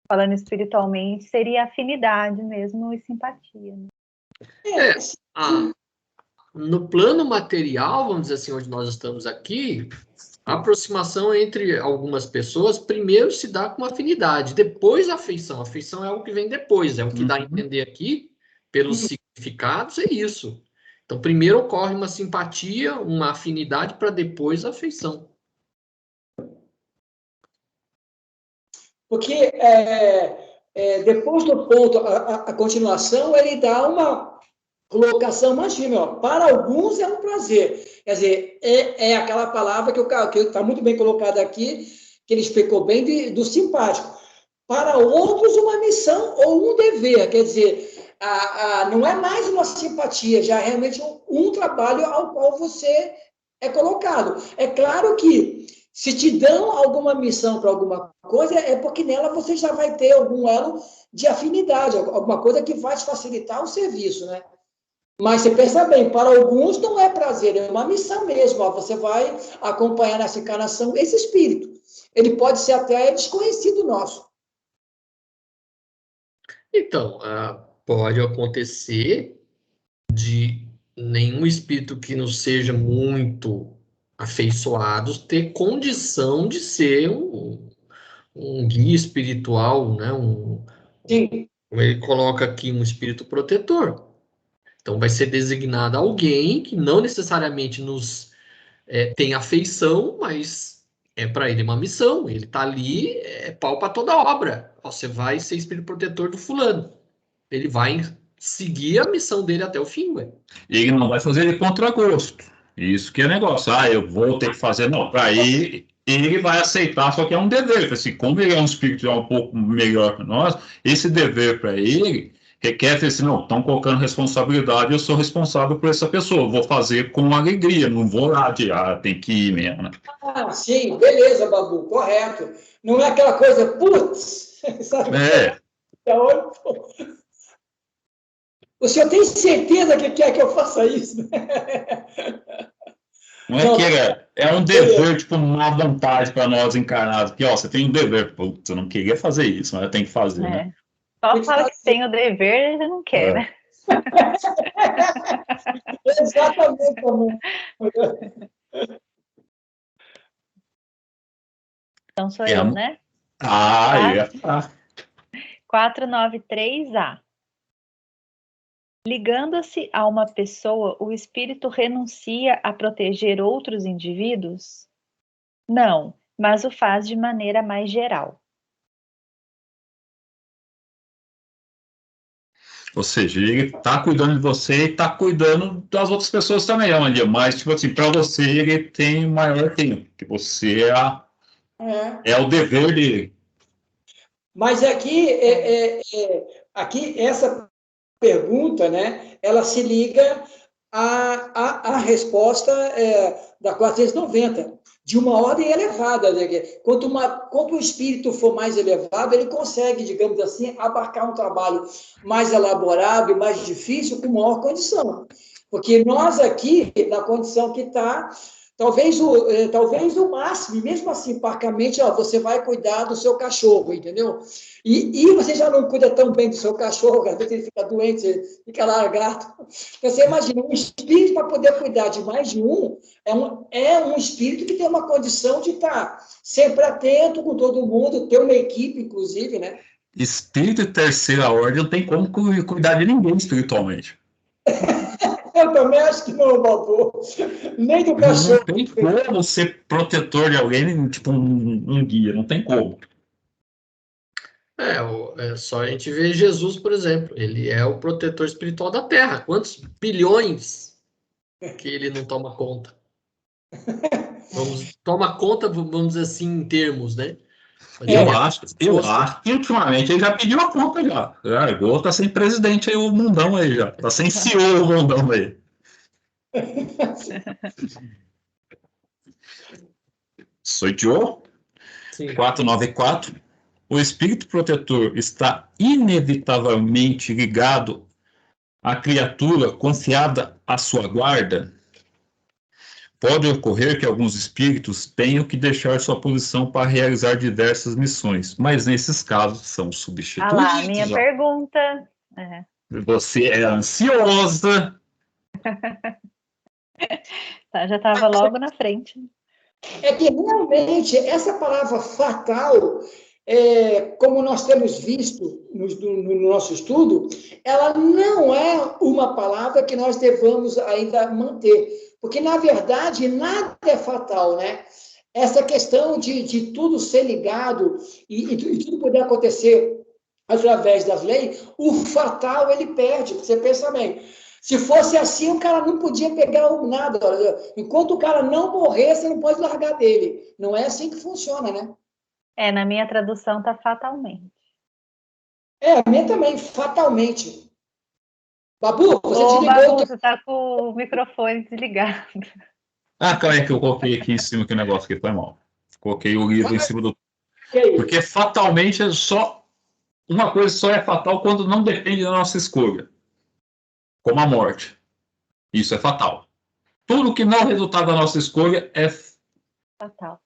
falando espiritualmente, seria afinidade mesmo e simpatia. Né? No plano material, vamos dizer assim, onde nós estamos aqui, a aproximação entre algumas pessoas primeiro se dá com afinidade, depois a afeição. A afeição é o que vem depois, é o que dá a entender aqui, pelos significados, é isso. Então, primeiro ocorre uma simpatia, uma afinidade, para depois a afeição. Porque depois do ponto, a continuação, ele dá uma colocação mais firme. Ó. Para alguns é um prazer. Quer dizer, é aquela palavra que está muito bem colocada aqui, que ele explicou bem do simpático. Para outros, uma missão ou um dever. Quer dizer, não é mais uma simpatia, já é realmente um trabalho ao qual você é colocado. É claro que se te dão alguma missão para alguma coisa, é porque nela você já vai ter algum elo de afinidade, alguma coisa que vai te facilitar o serviço, né? Mas você pensa bem, para alguns não é prazer, é uma missão mesmo. Ó, você vai acompanhar nessa encarnação esse espírito. Ele pode ser até desconhecido nosso. Então, pode acontecer de nenhum espírito que não seja muito afeiçoado ter condição de ser um guia espiritual, né? Sim. Ele coloca aqui um espírito protetor. Então, vai ser designado alguém que não necessariamente nos tem afeição, mas para ele uma missão. Ele está ali, pau para toda obra. Você vai ser espírito protetor do fulano. Ele vai seguir a missão dele até o fim, ué. E ele não vai fazer de contragosto. Isso que é negócio. Eu vou ter que fazer. Não, para ele vai aceitar, só que é um dever. Assim, como ele é um espírito já um pouco melhor que nós, esse dever para ele requer assim, não, estão colocando responsabilidade, eu sou responsável por essa pessoa, vou fazer com alegria, não vou lá de, tem que ir mesmo, né? Sim, beleza, Babu, correto. Não é aquela coisa, putz, sabe? O senhor tem certeza que quer que eu faça isso? Não é que é um dever, tipo, uma vontade para nós encarnados, que, você tem um dever, putz, eu não queria fazer isso, mas tem que fazer, né? Só fala que tem o dever, ele não quer, né? Exatamente, amor. Então sou eu, né? 493A. Ligando-se a uma pessoa, o espírito renuncia a proteger outros indivíduos? Não, mas o faz de maneira mais geral. Ou seja, ele está cuidando de você e está cuidando das outras pessoas também, mas, tipo assim, para você ele tem maior tempo, que você é o dever dele. Mas aqui, aqui essa pergunta, né, ela se liga à resposta da 490, de uma ordem elevada. Né? Quanto o espírito for mais elevado, ele consegue, digamos assim, abarcar um trabalho mais elaborado e mais difícil com maior condição. Porque nós aqui, na condição que está, talvez o máximo, mesmo assim, parcamente, você vai cuidar do seu cachorro, entendeu? E você já não cuida tão bem do seu cachorro, às vezes ele fica doente, fica largado. Então, você imagina, um espírito para poder cuidar de mais de um, é um espírito que tem uma condição de estar sempre atento com todo mundo, ter uma equipe, inclusive, né? Espírito de terceira ordem não tem como cuidar de ninguém espiritualmente. Eu também acho que não, Babu. Nem do cachorro. Não tem como ser protetor de alguém, tipo um guia, não tem como. Só a gente vê Jesus, por exemplo. Ele é o protetor espiritual da Terra. Quantos bilhões que ele não toma conta? Toma conta, vamos dizer assim, em termos, né? Eu acho que ultimamente ele já pediu a conta já. Igual tá sem presidente aí o mundão aí já. Tá sem CEO o mundão aí. Sou Joe, 494. O espírito protetor está inevitavelmente ligado à criatura confiada à sua guarda? Pode ocorrer que alguns espíritos tenham que deixar sua posição para realizar diversas missões, mas nesses casos são substituídos. Ah lá, minha pergunta. Você é ansiosa. Tá, já estava logo na frente. É que realmente essa palavra fatal, como nós temos visto no nosso estudo, ela não é uma palavra que nós devamos ainda manter. Porque, na verdade, nada é fatal, né? Essa questão de tudo ser ligado e tudo poder acontecer através das leis, o fatal ele perde. Você pensa bem. Se fosse assim, o cara não podia pegar nada. Enquanto o cara não morrer, você não pode largar dele. Não é assim que funciona, né? Na minha tradução tá fatalmente. A minha também, fatalmente. Babu, você desligou. Babu, você tá com o microfone desligado. Calma aí que eu coloquei aqui em cima que o negócio aqui foi mal. Coloquei o livro em cima do... Porque fatalmente é só... Uma coisa só é fatal quando não depende da nossa escolha. Como a morte. Isso é fatal. Tudo que não é resultado da nossa escolha é fatal.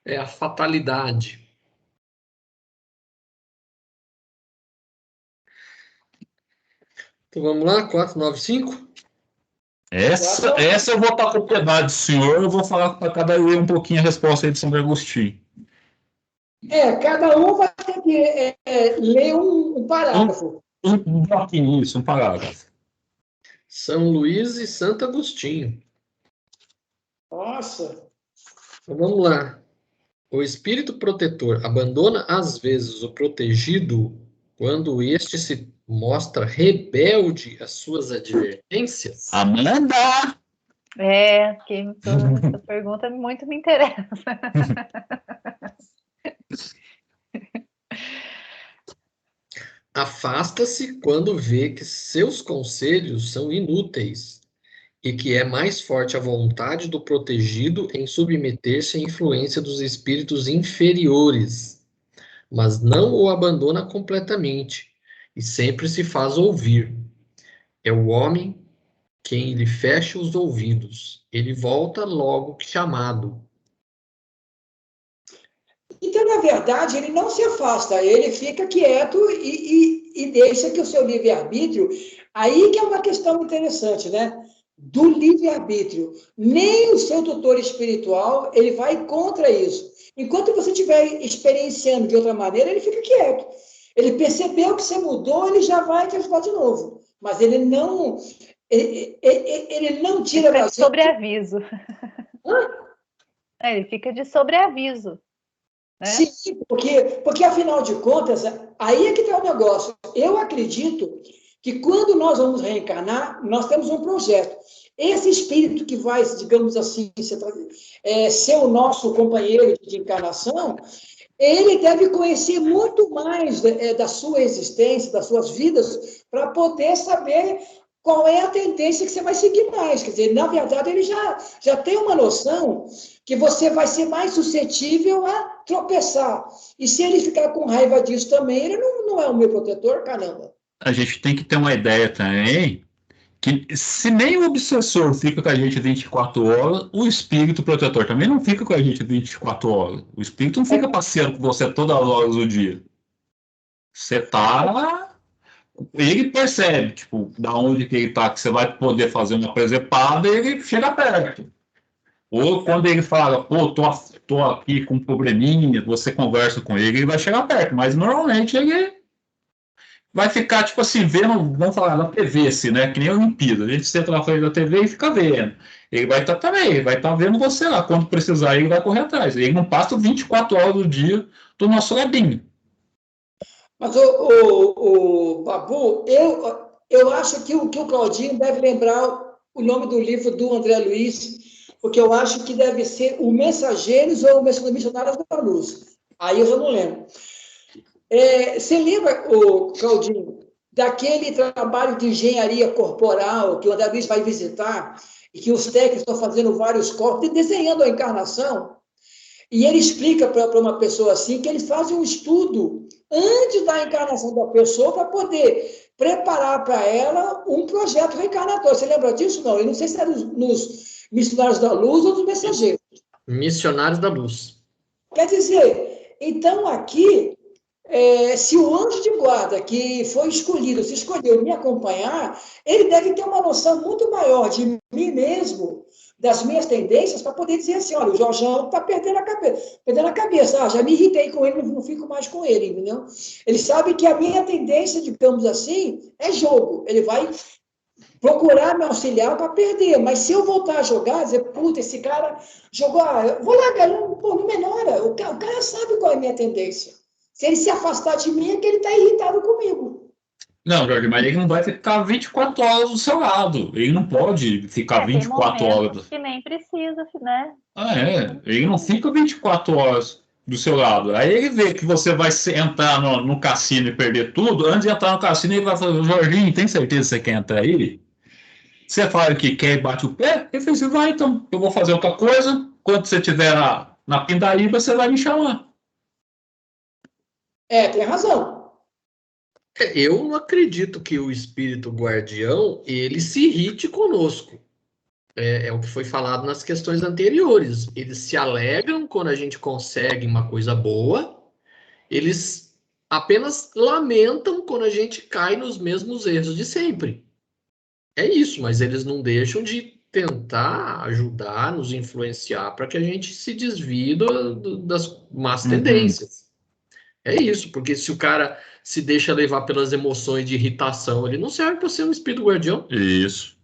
É a fatalidade. Então vamos lá, 495? Essa eu vou estar com piedade do senhor, eu vou falar para cada um um pouquinho a resposta aí de São Agostinho. Cada um vai ter que ler um parágrafo. Um bloquinho, isso, um parágrafo. São Luís e Santo Agostinho. Nossa! Então vamos lá. O espírito protetor abandona às vezes o protegido quando este se mostra rebelde às suas advertências? Amanda! Que essa pergunta muito me interessa. Afasta-se quando vê que seus conselhos são inúteis e que é mais forte a vontade do protegido em submeter-se à influência dos espíritos inferiores, mas não o abandona completamente e sempre se faz ouvir. É o homem quem lhe fecha os ouvidos. Ele volta logo que chamado. Então, na verdade, ele não se afasta, ele fica quieto e deixa que o seu livre-arbítrio... Aí que é uma questão interessante, né? Do livre-arbítrio. Nem o seu tutor espiritual, ele vai contra isso. Enquanto você estiver experienciando de outra maneira, ele fica quieto. Ele percebeu que você mudou, ele já vai te ajudar de novo. Mas ele não... Ele não tira... Ele fica de sobreaviso. Ele fica de sobreaviso. Né? Sim, porque afinal de contas, aí é que está o negócio. Eu acredito que quando nós vamos reencarnar, nós temos um projeto. Esse espírito que vai, digamos assim, ser o nosso companheiro de encarnação, ele deve conhecer muito mais da sua existência, das suas vidas, para poder saber qual é a tendência que você vai seguir mais. Quer dizer, na verdade, ele já tem uma noção que você vai ser mais suscetível a tropeçar. E se ele ficar com raiva disso também, ele não é o meu protetor, caramba. A gente tem que ter uma ideia também que se nem o obsessor fica com a gente 24 horas, o espírito protetor também não fica com a gente 24 horas. O espírito não fica passeando com você todas as horas do dia. Você tá... Ele percebe, tipo, da onde que ele tá, que você vai poder fazer uma presepada, ele chega perto. Ou quando ele fala, pô, tô aqui com um probleminha, você conversa com ele, ele vai chegar perto, mas normalmente ele vai ficar, tipo assim, vendo, vamos falar, na TV, assim, né, que nem a Olimpíada, a gente senta na frente da TV e fica vendo. Ele vai estar também, ele vai estar vendo você lá, quando precisar ele vai correr atrás. Ele não passa 24 horas do dia do nosso ladinho. Mas, o Babu, eu acho que o Claudinho deve lembrar o nome do livro do André Luiz, porque eu acho que deve ser O Mensageiros ou O Missionários da Luz. Aí eu já não lembro. Você lembra, Claudinho, daquele trabalho de engenharia corporal que o André Luiz vai visitar e que os técnicos estão fazendo vários corpos, desenhando a encarnação? E ele explica para uma pessoa assim que eles fazem um estudo antes da encarnação da pessoa para poder preparar para ela um projeto reencarnatório. Você lembra disso? Não, eu não sei se era nos Missionários da Luz ou nos Mensageiros. Missionários da Luz. Quer dizer, então aqui, se o anjo de guarda que foi escolhido, se escolheu me acompanhar, ele deve ter uma noção muito maior de mim mesmo, das minhas tendências, para poder dizer assim, olha, o Jorjão está perdendo a cabeça, já me irritei com ele, não fico mais com ele, entendeu? Ele sabe que a minha tendência, digamos assim, é jogo. Ele vai procurar me auxiliar para perder, mas se eu voltar a jogar, dizer, puta, esse cara jogou, eu vou largar, não melhora, o cara sabe qual é a minha tendência. Se ele se afastar de mim, é que ele está irritado comigo. Não, Jorge, mas ele não vai ficar 24 horas do seu lado. Ele não pode ficar 24 horas. Que nem precisa, né? Ele não fica 24 horas do seu lado. Aí ele vê que você vai entrar no cassino e perder tudo. Antes de entrar no cassino, ele vai falar, Jorginho, tem certeza que você quer entrar aí? Você fala que quer e bate o pé? Ele fala assim, vai então, eu vou fazer outra coisa. Quando você estiver na pindaíba, você vai me chamar. Tem razão. Eu não acredito que o espírito guardião, ele se irrite conosco. É o que foi falado nas questões anteriores. Eles se alegram quando a gente consegue uma coisa boa, eles apenas lamentam quando a gente cai nos mesmos erros de sempre. É isso, mas eles não deixam de tentar ajudar, nos influenciar para que a gente se desvie das más tendências. É isso, porque se o cara se deixa levar pelas emoções de irritação, ele não serve para ser um espírito guardião. Isso.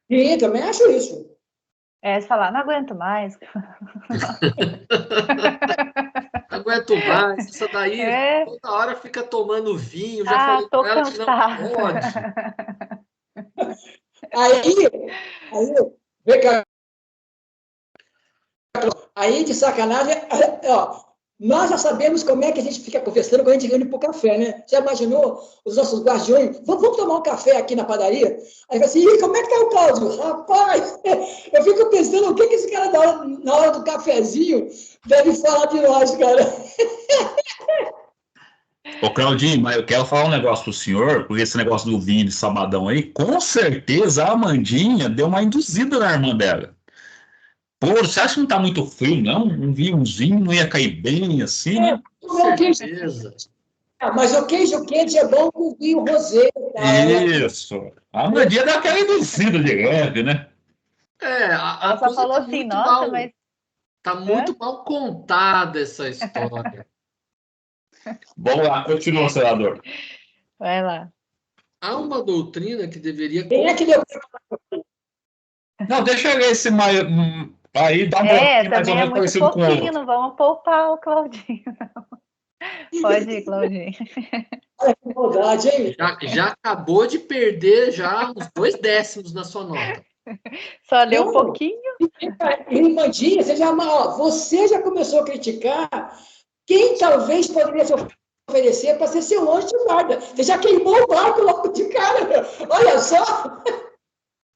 Sim, também acho isso. Se falar, não aguento mais. Não aguento mais, essa daí toda hora fica tomando vinho, já falei tô com ela que não pode. Aí, vem cá. Aí, de sacanagem, ó, nós já sabemos como é que a gente fica conversando quando a gente reúne pro café, né? Já imaginou os nossos guardiões? Vamos tomar um café aqui na padaria? Aí vai assim, como é que tá o Cláudio? Rapaz, eu fico pensando o que esse cara na hora do cafezinho deve falar de nós, cara. Ô, Claudinho, mas eu quero falar um negócio pro senhor, porque esse negócio do vinho de sabadão aí, com certeza a Amandinha deu uma induzida na irmã dela. Pô, você acha que não tá muito frio, não? Um vinhozinho não ia cair bem assim, né? Com certeza. Mas o queijo quente é bom com vinho rosé. Isso. A Amandinha deu aquela induzida de leve, né? Ela só falou assim, nossa, mas... Tá muito mal contada essa história. Vamos lá, continua, senador. Vai lá. Há uma doutrina que deveria... Quem é que deu... Não, deixa eu ver esse mais... Aí dá um pouquinho mais ou menos parecido com o outro. Não vamos poupar o Claudinho, não. Pode ir, Claudinho. Olha que maldade, hein? Já acabou de perder já uns 2 décimos na sua nota. Só leu um pouquinho. Irmandinha, você já começou a criticar quem talvez poderia se oferecer para ser seu anjo de guarda. Você já queimou o barco logo de cara. Olha só.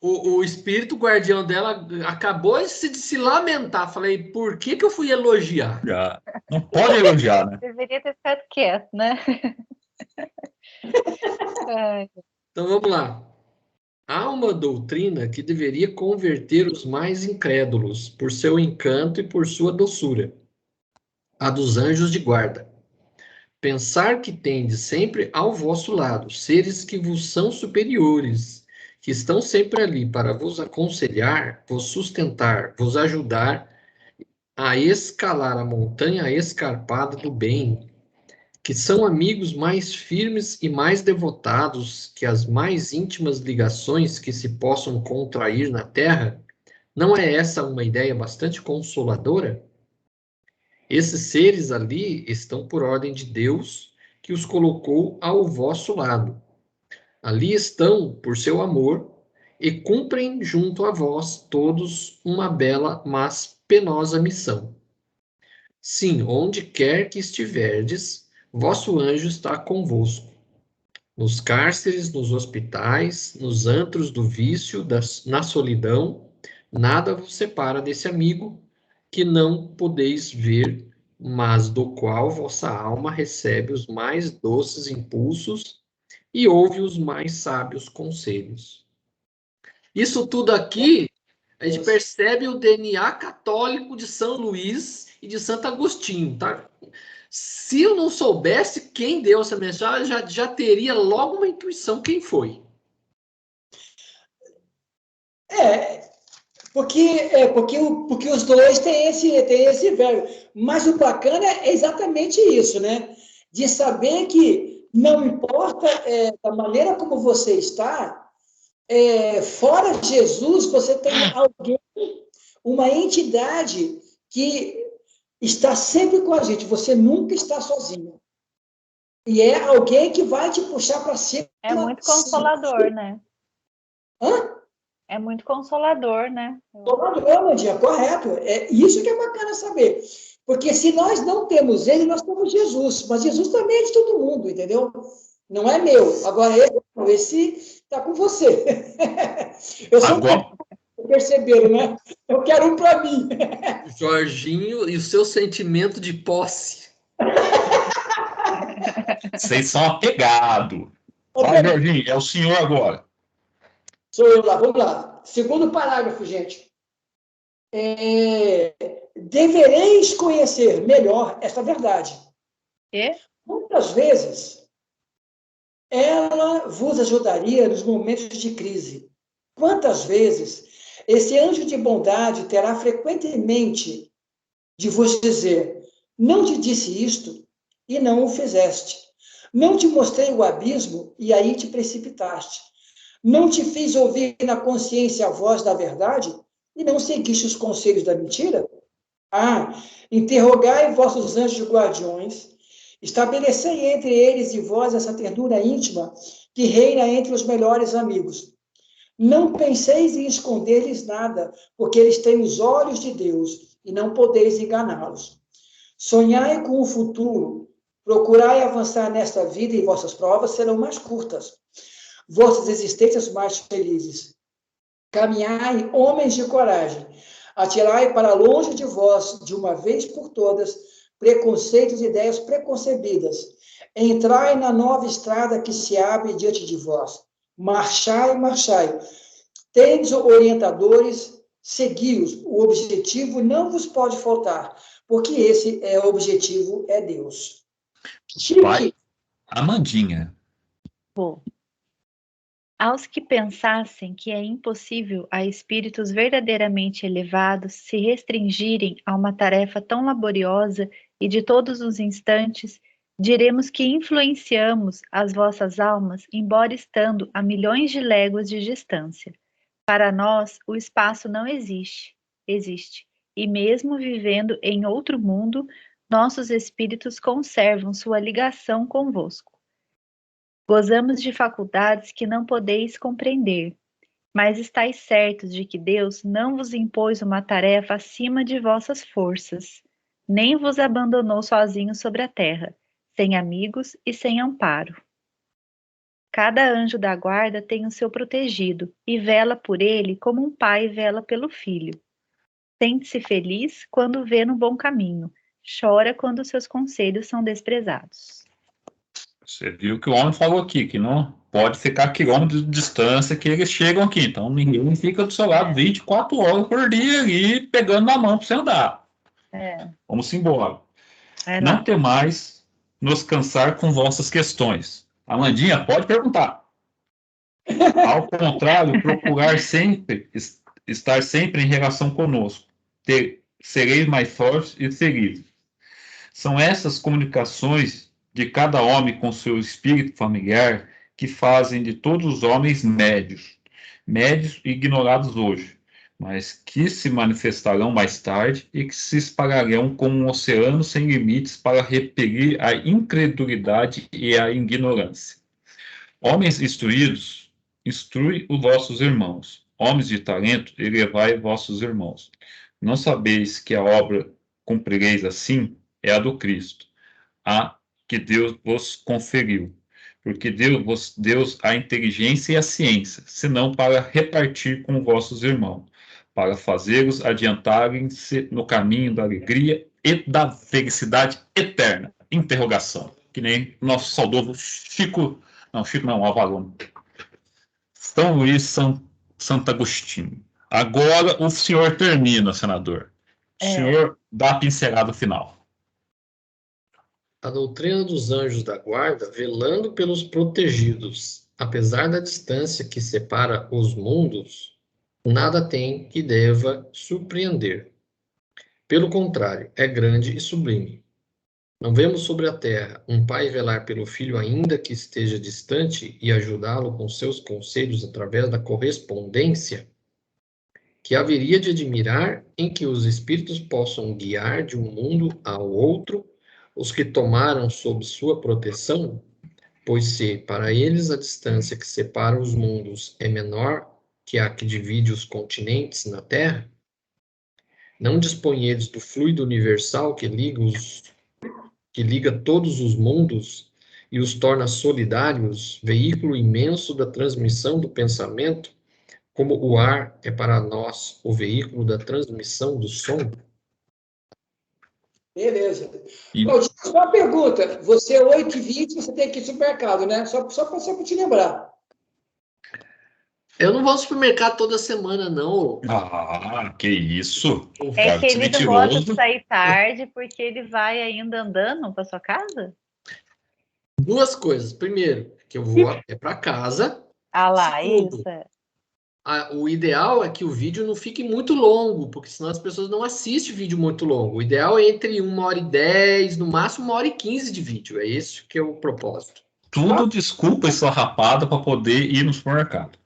O espírito guardião dela acabou de se lamentar. Falei, por que eu fui elogiar? Não pode elogiar, né? Deveria ter ficado quieto, né? Então vamos lá. Há uma doutrina que deveria converter os mais incrédulos por seu encanto e por sua doçura. A dos anjos de guarda. Pensar que tendes sempre ao vosso lado seres que vos são superiores, que estão sempre ali para vos aconselhar, vos sustentar, vos ajudar a escalar a montanha escarpada do bem, que são amigos mais firmes e mais devotados que as mais íntimas ligações que se possam contrair na terra, não é essa uma ideia bastante consoladora? Esses seres ali estão por ordem de Deus, que os colocou ao vosso lado. Ali estão por seu amor e cumprem junto a vós todos uma bela, mas penosa missão. Sim, onde quer que estiverdes, vosso anjo está convosco. Nos cárceres, nos hospitais, nos antros do vício, na solidão, nada vos separa desse amigo que não podeis ver mas do qual vossa alma recebe os mais doces impulsos e ouve os mais sábios conselhos. Isso tudo aqui, a gente percebe o DNA católico de São Luís e de Santo Agostinho, tá? Se eu não soubesse quem deu essa mensagem, já teria logo uma intuição quem foi. Porque os dois têm esse verbo. Mas o bacana é exatamente isso, né? De saber que não importa da maneira como você está, fora de Jesus, você tem alguém, uma entidade que está sempre com a gente. Você nunca está sozinho. E é alguém que vai te puxar para cima. É muito consolador, né? Hã? É muito consolador, né? Consolador, Mandinha, correto. É isso que é bacana saber. Porque se nós não temos ele, nós temos Jesus. Mas Jesus também é de todo mundo, entendeu? Não é meu. Agora, esse está com você. Eu sou Agora, perceberam, né? Eu quero um para mim. Jorginho e o seu sentimento de posse. vocês são apegados. Fala, Jorginho, é o senhor agora. Sou eu lá, vamos lá. Segundo parágrafo, gente. Devereis conhecer melhor esta verdade. Muitas vezes, ela vos ajudaria nos momentos de crise. Quantas vezes esse anjo de bondade terá frequentemente de vos dizer: não te disse isto e não o fizeste. Não te mostrei o abismo e aí te precipitaste. Não te fiz ouvir na consciência a voz da verdade e não seguiste os conselhos da mentira? Interrogai vossos anjos guardiões, estabelecei entre eles e vós essa ternura íntima que reina entre os melhores amigos. Não penseis em esconder-lhes nada, porque eles têm os olhos de Deus e não podeis enganá-los. Sonhai com o futuro, procurai avançar nesta vida e vossas provas serão mais curtas, vossas existências mais felizes. Caminhai, homens de coragem, atirai para longe de vós, de uma vez por todas, preconceitos e ideias preconcebidas. Entrai na nova estrada que se abre diante de vós. Marchai, marchai. Tendes orientadores, segui-os. O objetivo não vos pode faltar, porque esse objetivo é Deus. Vai, Amandinha. Bom. Aos que pensassem que é impossível a espíritos verdadeiramente elevados se restringirem a uma tarefa tão laboriosa e de todos os instantes, diremos que influenciamos as vossas almas, embora estando a milhões de léguas de distância. Para nós, o espaço não existe, e mesmo vivendo em outro mundo, nossos espíritos conservam sua ligação convosco. Gozamos de faculdades que não podeis compreender, mas estáis certos de que Deus não vos impôs uma tarefa acima de vossas forças, nem vos abandonou sozinhos sobre a terra, sem amigos e sem amparo. Cada anjo da guarda tem o seu protegido e vela por ele como um pai vela pelo filho. Sente-se feliz quando vê no bom caminho, chora quando seus conselhos são desprezados. Você viu que o homem falou aqui, que não pode ficar a quilômetros de distância que eles chegam aqui. Então, ninguém fica do seu lado 24 horas por dia ali, pegando na mão para você andar. Vamos embora. Não temais nos cansar com vossas questões. Amandinha, pode perguntar. Ao contrário, procurar sempre, estar sempre em relação conosco. Sereis mais fortes e felizes. São essas comunicações de cada homem com seu espírito familiar que fazem de todos os homens médios e ignorados hoje, mas que se manifestarão mais tarde e que se espalharão como um oceano sem limites para repelir a incredulidade e a ignorância. Homens instruídos, instrui os vossos irmãos. Homens de talento, elevai vossos irmãos. Não sabeis que a obra cumprireis assim é a do Cristo, a que Deus vos conferiu, porque Deus a inteligência e a ciência, senão para repartir com vossos irmãos, para fazê-los adiantarem-se no caminho da alegria e da felicidade eterna. Interrogação. Que nem nosso saudoso Chico... Não, Chico não, Avalon. São Luís Santo Agostinho. Agora o senhor termina, senador. O senhor dá a pincelada final. A doutrina dos anjos da guarda, velando pelos protegidos, apesar da distância que separa os mundos, nada tem que deva surpreender. Pelo contrário, é grande e sublime. Não vemos sobre a terra um pai velar pelo filho ainda que esteja distante e ajudá-lo com seus conselhos através da correspondência, que haveria de admirar em que os espíritos possam guiar de um mundo ao outro os que tomaram sob sua proteção, pois se para eles a distância que separa os mundos é menor que a que divide os continentes na Terra, não dispõem eles do fluido universal que liga todos os mundos e os torna solidários, veículo imenso da transmissão do pensamento, como o ar é para nós o veículo da transmissão do som? Beleza. Claudinho, só uma pergunta. Você é 8h20, você tem que ir ao supermercado, né? Só para te lembrar. Eu não vou ao supermercado toda semana, não. Ah, que isso. É que ele não gosta de sair tarde porque ele vai ainda andando para sua casa? Duas coisas. Primeiro, que eu vou para casa. Ah lá, Segundo, isso. O ideal é que o vídeo não fique muito longo, porque senão as pessoas não assistem vídeo muito longo. O ideal é entre 1h10, no máximo 1h15 de vídeo. É esse que é o propósito. Tudo desculpa essa rapada para poder ir no supermercado.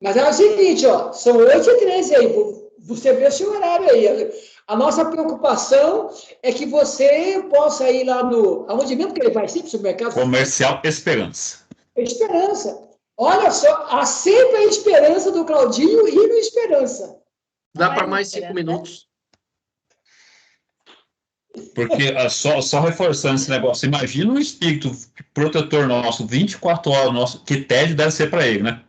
Mas é o seguinte, ó, são 8h13 aí, você vê o seu horário aí. A nossa preocupação é que você possa ir lá no... Aonde mesmo que ele vai sempre no supermercado? Comercial Esperança. Esperança. Olha só, há sempre a esperança do Claudinho ir no Esperança. Dá para mais 5 minutos. Porque, só reforçando esse negócio, imagina um espírito protetor nosso, 24 horas nosso, que tédio deve ser para ele, né?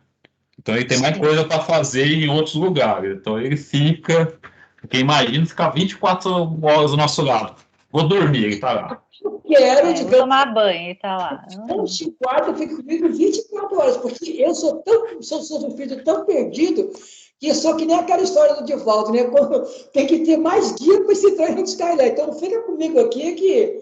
Então ele tem mais coisa para fazer em outros lugares. Então ele fica, porque imagina ficar 24 horas do nosso lado. Vou dormir, ele tá lá. Eu quero, vou tomar banho, ele tá lá. 24, fica comigo 24 horas, porque eu sou um filho tão perdido que eu sou que nem aquela história do Divaldo, né? Tem que ter mais guia para esse treino de Skyline. Então fica comigo aqui que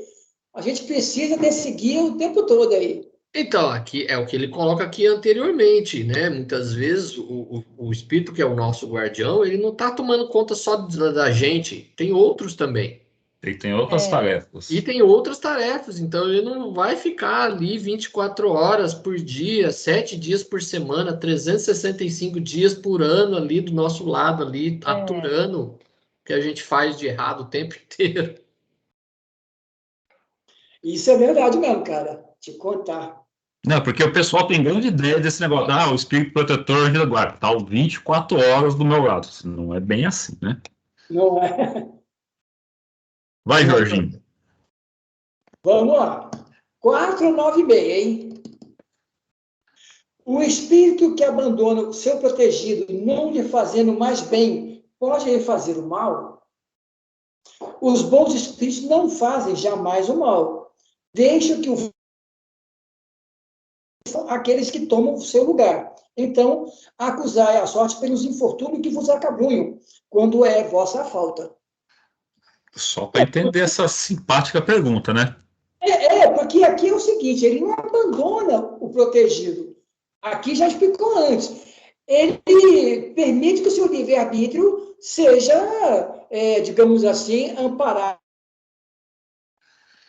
a gente precisa desse guia o tempo todo aí. Então, aqui é o que ele coloca aqui anteriormente, né? Muitas vezes o espírito que é o nosso guardião, ele não está tomando conta só da gente, tem outros também. Ele tem outras tarefas. E tem outras tarefas, então ele não vai ficar ali 24 horas por dia, 7 dias por semana, 365 dias por ano ali do nosso lado, ali, aturando o que a gente faz de errado o tempo inteiro. Isso é verdade mesmo, cara. Te contar. Não, porque o pessoal tem grande ideia desse negócio. O espírito protetor de guarda está 24 horas do meu lado. Não é bem assim, né? Não é. Vai, Jorginho. Vamos lá. 496, hein? O espírito que abandona o seu protegido, não lhe fazendo mais bem, pode lhe fazer o mal? Os bons espíritos não fazem jamais o mal. Deixam que aqueles que tomam o seu lugar. Então, acusai a sorte pelos infortúnios que vos acabrunham, quando é vossa falta. Só para entender essa simpática pergunta, né? Porque aqui é o seguinte, ele não abandona o protegido. Aqui já explicou antes. Ele permite que o seu livre-arbítrio seja, digamos assim, amparado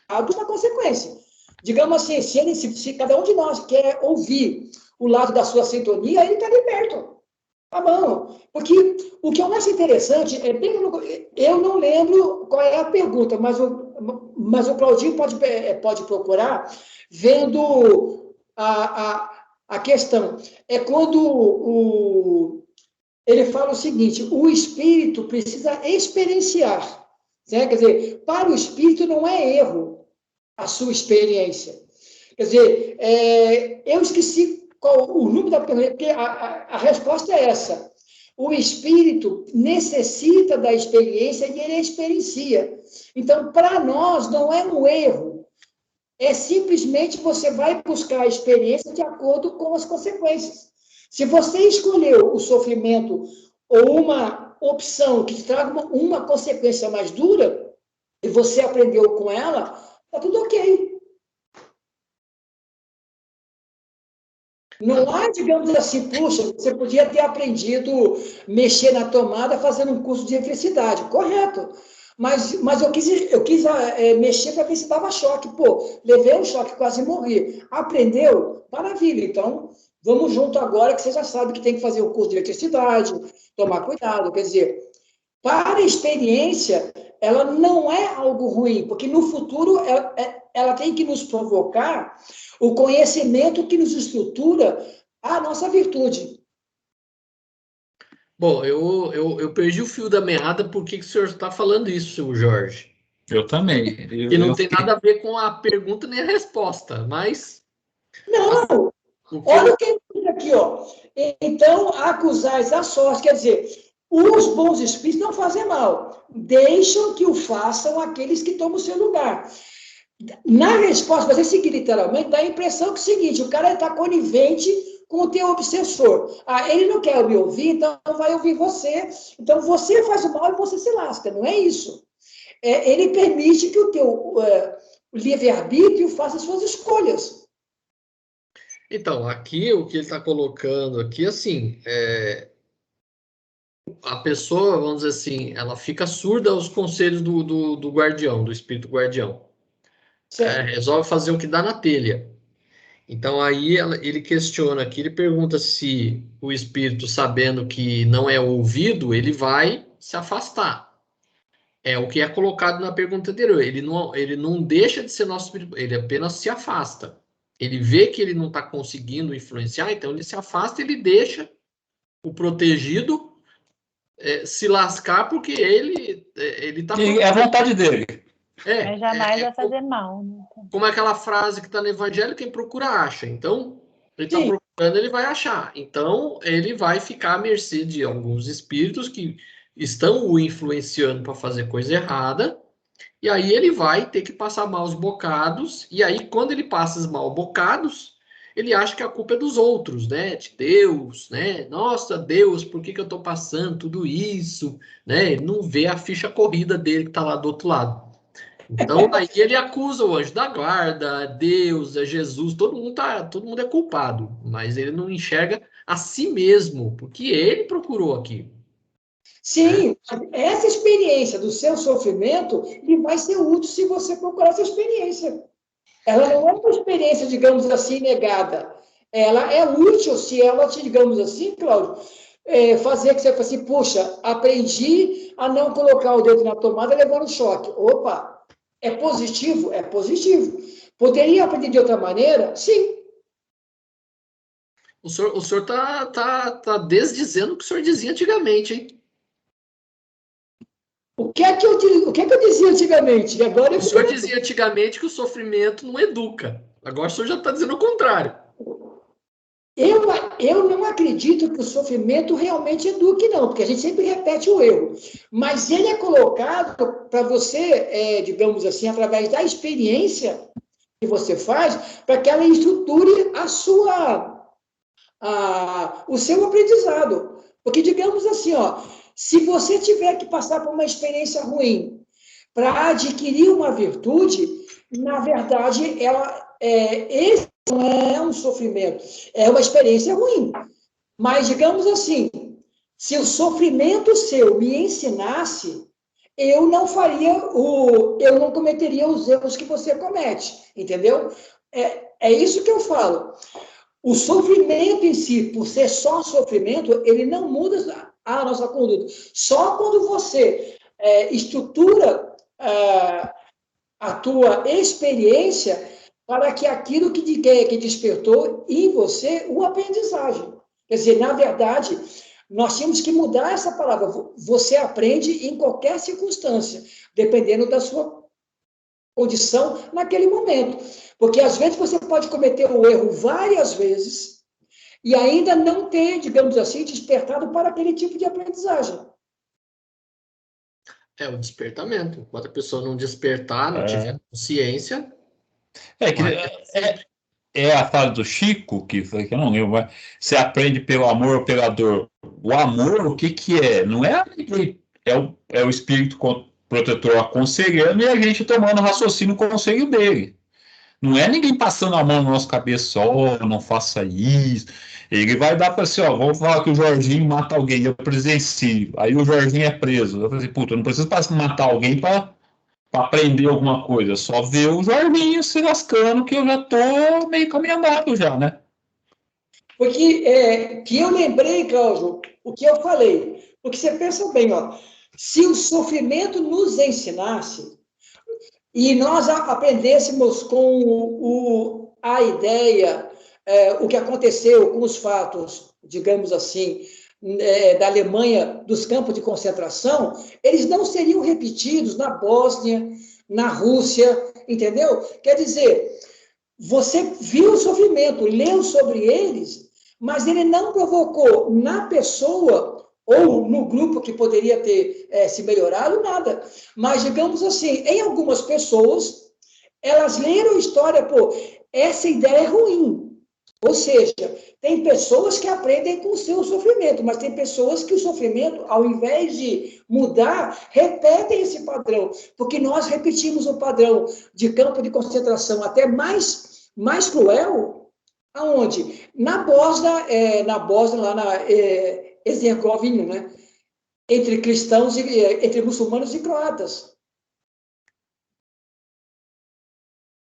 na consequência. Digamos assim, se cada um de nós quer ouvir o lado da sua sintonia, ele está ali perto. Tá bom. Porque o que eu acho interessante é bem. Eu não lembro qual é a pergunta, mas o Claudinho pode procurar, vendo a questão. É quando ele fala o seguinte: o espírito precisa experienciar. Né? Quer dizer, para o espírito não é erro a sua experiência. Quer dizer, eu esqueci qual o número da pergunta, porque a resposta é essa. o espírito necessita da experiência e ele experiencia. Então, para nós, não é um erro. É simplesmente você vai buscar a experiência de acordo com as consequências. Se você escolheu o sofrimento ou uma opção que te traga uma consequência mais dura, e você aprendeu com ela, está tudo ok. Não há, digamos assim, puxa, você podia ter aprendido mexer na tomada fazendo um curso de eletricidade, correto. Mas eu quis mexer para ver se dava choque. Pô, levei um choque, quase morri. Aprendeu? Maravilha. Então, vamos junto agora, que você já sabe que tem que fazer o curso de eletricidade, tomar cuidado. Quer dizer, para a experiência, ela não é algo ruim, porque no futuro ela tem que nos provocar o conhecimento que nos estrutura a nossa virtude. Bom, eu perdi o fio da meada. Por que o senhor está falando isso, seu Jorge? Eu também. Que não tem nada a ver com a pergunta nem a resposta, mas... Não! Olha o que diz aqui, ó. Então, acusais a sorte, quer dizer, os bons espíritos não fazem mal, deixam que o façam aqueles que tomam o seu lugar. Na resposta, você seguir literalmente, dá a impressão que é o seguinte, o cara está conivente com o teu obsessor. Ele não quer me ouvir, então vai ouvir você. Então, você faz o mal e você se lasca, não é isso. Ele permite que o teu livre-arbítrio faça as suas escolhas. Então, aqui, o que ele está colocando aqui, assim, a pessoa, vamos dizer assim, ela fica surda aos conselhos do guardião, do espírito guardião. Resolve fazer o que dá na telha. Então, aí ele questiona aqui, ele pergunta se o espírito, sabendo que não é ouvido, ele vai se afastar. É o que é colocado na pergunta anterior. Ele não deixa de ser nosso espírito, ele apenas se afasta. Ele vê que ele não está conseguindo influenciar, então ele se afasta, ele deixa o protegido se lascar, porque ele está... É a vontade dele. Mas jamais vai fazer mal. Né? Como é aquela frase que está no Evangelho, quem procura acha. Então, ele está procurando, ele vai achar. Então, ele vai ficar à mercê de alguns espíritos que estão o influenciando para fazer coisa errada, e aí ele vai ter que passar maus bocados, e aí, quando ele passa os maus bocados, ele acha que a culpa é dos outros, né? De Deus, né? Nossa, Deus, por que eu estou passando tudo isso? Né? Ele não vê a ficha corrida dele que está lá do outro lado. Então, aí ele acusa o anjo da guarda, Deus, Jesus, todo mundo é culpado, mas ele não enxerga a si mesmo, porque ele procurou aqui. Sim, essa experiência do seu sofrimento lhe vai ser útil se você procurar essa experiência. Ela não é uma experiência, digamos assim, negada. Ela é útil se ela te, digamos assim, Cláudio, fazer que você fale assim, puxa, aprendi a não colocar o dedo na tomada levando choque. Opa, é positivo? É positivo. Poderia aprender de outra maneira? Sim. O senhor tá desdizendo o que o senhor dizia antigamente, hein? O que é que eu dizia antigamente? Agora o senhor dizia antigamente que o sofrimento não educa. Agora o senhor já está dizendo o contrário. Eu não acredito que o sofrimento realmente eduque, não, porque a gente sempre repete o erro. Mas ele é colocado para você, digamos assim, através da experiência que você faz, para que ela estruture o seu aprendizado. Porque, digamos assim, se você tiver que passar por uma experiência ruim para adquirir uma virtude, na verdade, esse não é um sofrimento, é uma experiência ruim. Mas, digamos assim, se o sofrimento seu me ensinasse, eu não cometeria os erros que você comete, entendeu? É isso que eu falo. O sofrimento em si, por ser só sofrimento, ele não muda a nossa conduta. Só quando você estrutura a tua experiência para que aquilo que despertou em você uma aprendizagem. Quer dizer, na verdade, nós tínhamos que mudar essa palavra. Você aprende em qualquer circunstância, dependendo da sua condição naquele momento. Porque, às vezes, você pode cometer o erro várias vezes e ainda não ter, digamos assim, despertado para aquele tipo de aprendizagem. É o despertamento. Enquanto a pessoa não despertar, não tiver consciência, vai ter sempre. É a fase do Chico, que eu não lembro, mas você aprende pelo amor ou pela dor. O amor, o que que é? Não é é o espírito protetor aconselhando e a gente tomando raciocínio com o conselho dele. Não é ninguém passando a mão na nossa cabeça, ó, não faça isso. Ele vai dar para assim, ó, vamos falar que o Jorginho mata alguém, eu presencio. Aí o Jorginho é preso. Eu falei, puta, eu não preciso matar alguém para aprender alguma coisa, só ver o Jorginho se lascando que eu já tô meio caminhado já, né? Porque que eu lembrei, Cláudio, o que eu falei. Porque você pensa bem, ó, se o sofrimento nos ensinasse e nós aprendêssemos com a ideia, o que aconteceu com os fatos, digamos assim, da Alemanha, dos campos de concentração, eles não seriam repetidos na Bósnia, na Rússia, entendeu? Quer dizer, você viu o sofrimento, leu sobre eles, mas ele não provocou na pessoa ou no grupo que poderia ter se melhorado, nada. Mas, digamos assim, em algumas pessoas, elas leram a história, pô, essa ideia é ruim. Ou seja, tem pessoas que aprendem com o seu sofrimento, mas tem pessoas que o sofrimento, ao invés de mudar, repetem esse padrão, porque nós repetimos o padrão de campo de concentração até mais cruel, aonde? Na Bósnia, lá na Herzegovina, né? Entre cristãos, entre muçulmanos e croatas.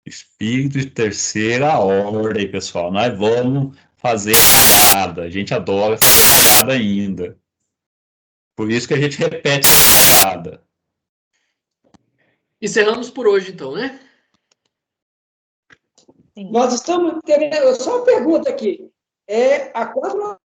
Espírito de terceira ordem, pessoal. Nós vamos fazer nada. A gente adora fazer nada ainda. Por isso que a gente repete nada. Encerramos por hoje, então, né? Sim. Nós estamos. Só uma pergunta aqui. Há 4